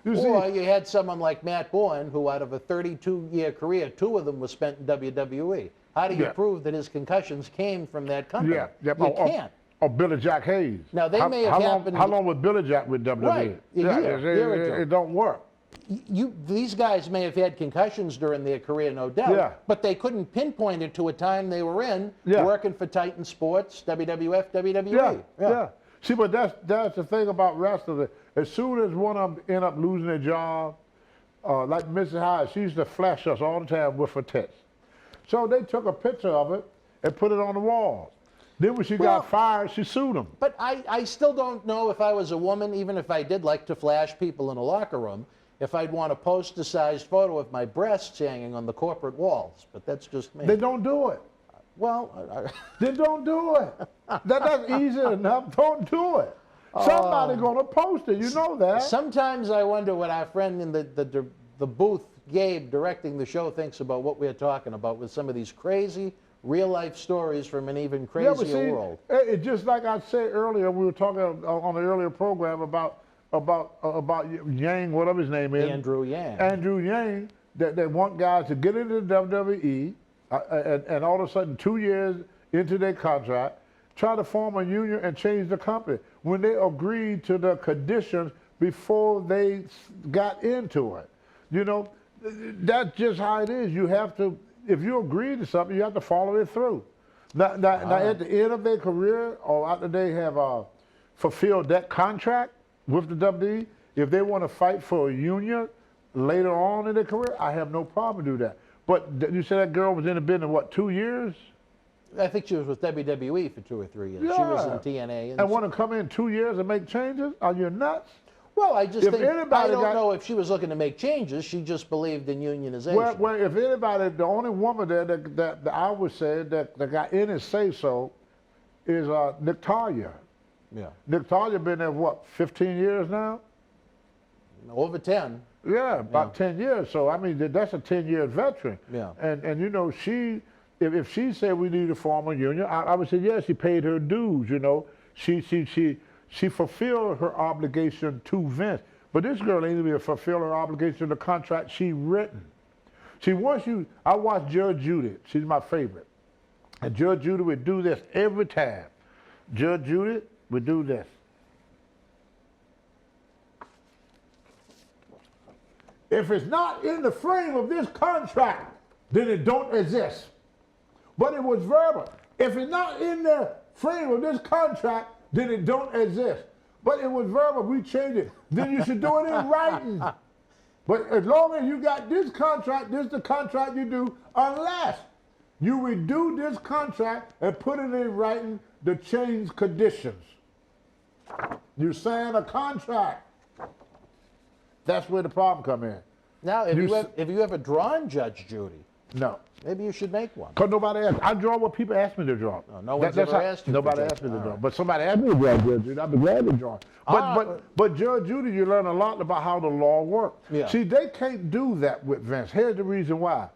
Or you had someone like Matt Bourne, who out of a 32-year career, 2 of them were spent in WWE. How do you prove that his concussions came from that company? You can't. Or Billy Jack Hayes. Now, they may have happened... How long was Billy Jack with WWE? Right, a year. It don't work. These guys may have had concussions during their career, no doubt, but they couldn't pinpoint it to a time they were in working for Titan Sports, WWF, WWE. Yeah. See, but that's the thing about wrestlers. As soon as one of them end up losing their job, like Mrs. Hyde, she used to flash us all the time with her tits. So they took a picture of it and put it on the wall. Then when she got fired, she sued them. But I still don't know if I was a woman, even if I did like to flash people in a locker room, if I'd want a poster-sized photo of my breasts hanging on the corporate walls. But that's just me. They don't do it. Well, they don't do it. That's easy enough. Don't do it. Somebody's going to post it. You know that. Sometimes I wonder what our friend in the booth, Gabe, directing the show, thinks about what we're talking about with some of these crazy real-life stories from an even crazier world. It's just like I said earlier, we were talking on the earlier program about Yang, whatever his name is. Andrew Yang. Andrew Yang, that they want guys to get into the WWE, and all of a sudden, 2 years into their contract, try to form a union and change the company when they agreed to the conditions before they got into it. You know, that's just how it is. You have to, if you agree to something, you have to follow it through. Now at the end of their career, or after they have fulfilled that contract with the WWE, if they want to fight for a union later on in their career, I have no problem to do that. But you said that girl was in the business, what, 2 years? I think she was with WWE for 2 or 3 years. Yeah. She was in TNA. And want to come in 2 years and make changes? Are you nuts? Well, I just think, I don't know if she was looking to make changes. She just believed in unionization. Well, if anybody, the only woman there that I would say that got any say-so is Natalia. Yeah. Natalia been there, what, 15 years now? Over 10. Yeah, about 10 years. So, I mean, that's a 10-year veteran. Yeah. And you know, if she said we need to form a union, I would say, yeah, she paid her dues, you know. She fulfilled her obligation to Vince. But this girl ain't going to fulfill her obligation to the contract she written. See, I watch Judge Judy. She's my favorite. And Judge Judy would do this every time. Judge Judy would do this. If it's not in the frame of this contract, then it don't exist. But it was verbal. If it's not in the frame of this contract, then it don't exist. But it was verbal, we changed it. Then you should do it in writing. But as long as you got this contract, this is the contract you do, unless you redo this contract and put it in writing to change conditions. You sign a contract. That's where the problem come in. Now, if you ever drawn Judge Judy? No. Maybe you should make one. Because nobody asked. I draw what people ask me to draw. No one's ever asked you. Nobody asked me to draw. But somebody asked me to draw Judge Judy. I'd be glad to draw. But Judge Judy, you learn a lot about how the law works. Yeah. See, they can't do that with Vince. Here's the reason why.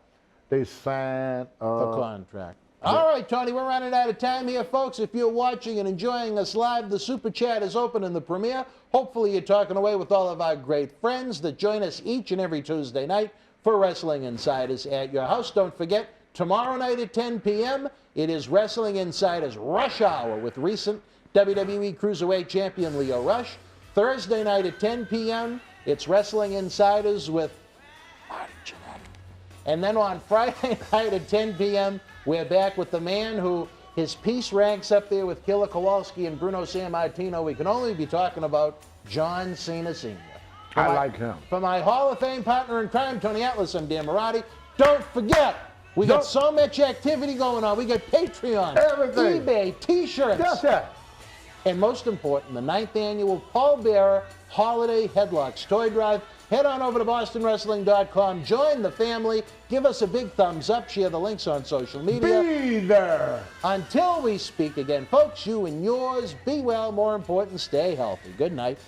They signed the contract. All right, Tony, we're running out of time here, folks. If you're watching and enjoying us live, the Super Chat is open in the premiere. Hopefully you're talking away with all of our great friends that join us each and every Tuesday night for Wrestling Insiders at your house. Don't forget, tomorrow night at 10 p.m., it is Wrestling Insiders Rush Hour with recent WWE Cruiserweight Champion Leo Rush. Thursday night at 10 p.m., it's Wrestling Insiders with Marty. And then on Friday night at 10 p.m., we're back with the man who his piece ranks up there with Killer Kowalski and Bruno Sammartino. We can only be talking about John Cena Sr. I like him. For my Hall of Fame partner in crime, Tony Atlas, I'm Dan Marati. Don't forget, we got so much activity going on. We got Patreon, everything, eBay, T-shirts. That's it. And most important, the 9th annual Paul Bearer Holiday Headlocks Toy Drive. Head on over to BostonWrestling.com. Join the family. Give us a big thumbs up. Share the links on social media. Be there. Until we speak again, folks, you and yours, be well. More important, stay healthy. Good night.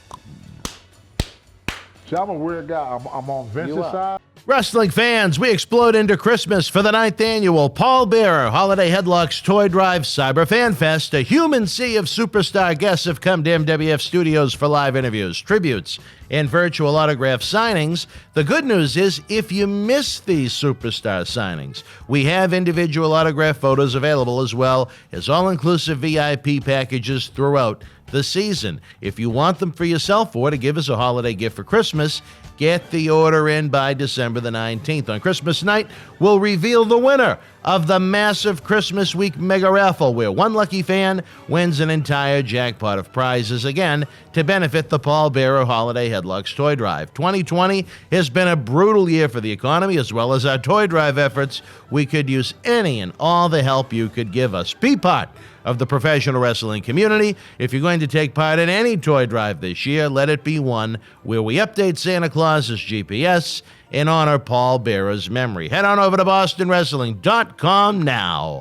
See, I'm a weird guy. I'm on Vince's You are. side. Wrestling fans, we explode into Christmas for the 9th annual Paul Bearer Holiday Headlocks Toy Drive Cyber Fan Fest. A human sea of superstar guests have come to MWF Studios for live interviews, tributes, and virtual autograph signings. The good news is, if you miss these superstar signings, we have individual autograph photos available as well as all-inclusive VIP packages throughout the season. If you want them for yourself or to give as a holiday gift for Christmas, get the order in by December the 19th. On Christmas night, we'll reveal the winner of the massive Christmas week mega raffle, where one lucky fan wins an entire jackpot of prizes, again, to benefit the Paul Bearer Holiday Headlocks Toy Drive. 2020 has been a brutal year for the economy, as well as our toy drive efforts. We could use any and all the help you could give us. Be part of the professional wrestling community. If you're going to take part in any toy drive this year, let it be one where we update Santa Claus's GPS and honor Paul Bearer's memory. Head on over to BostonWrestling.com now.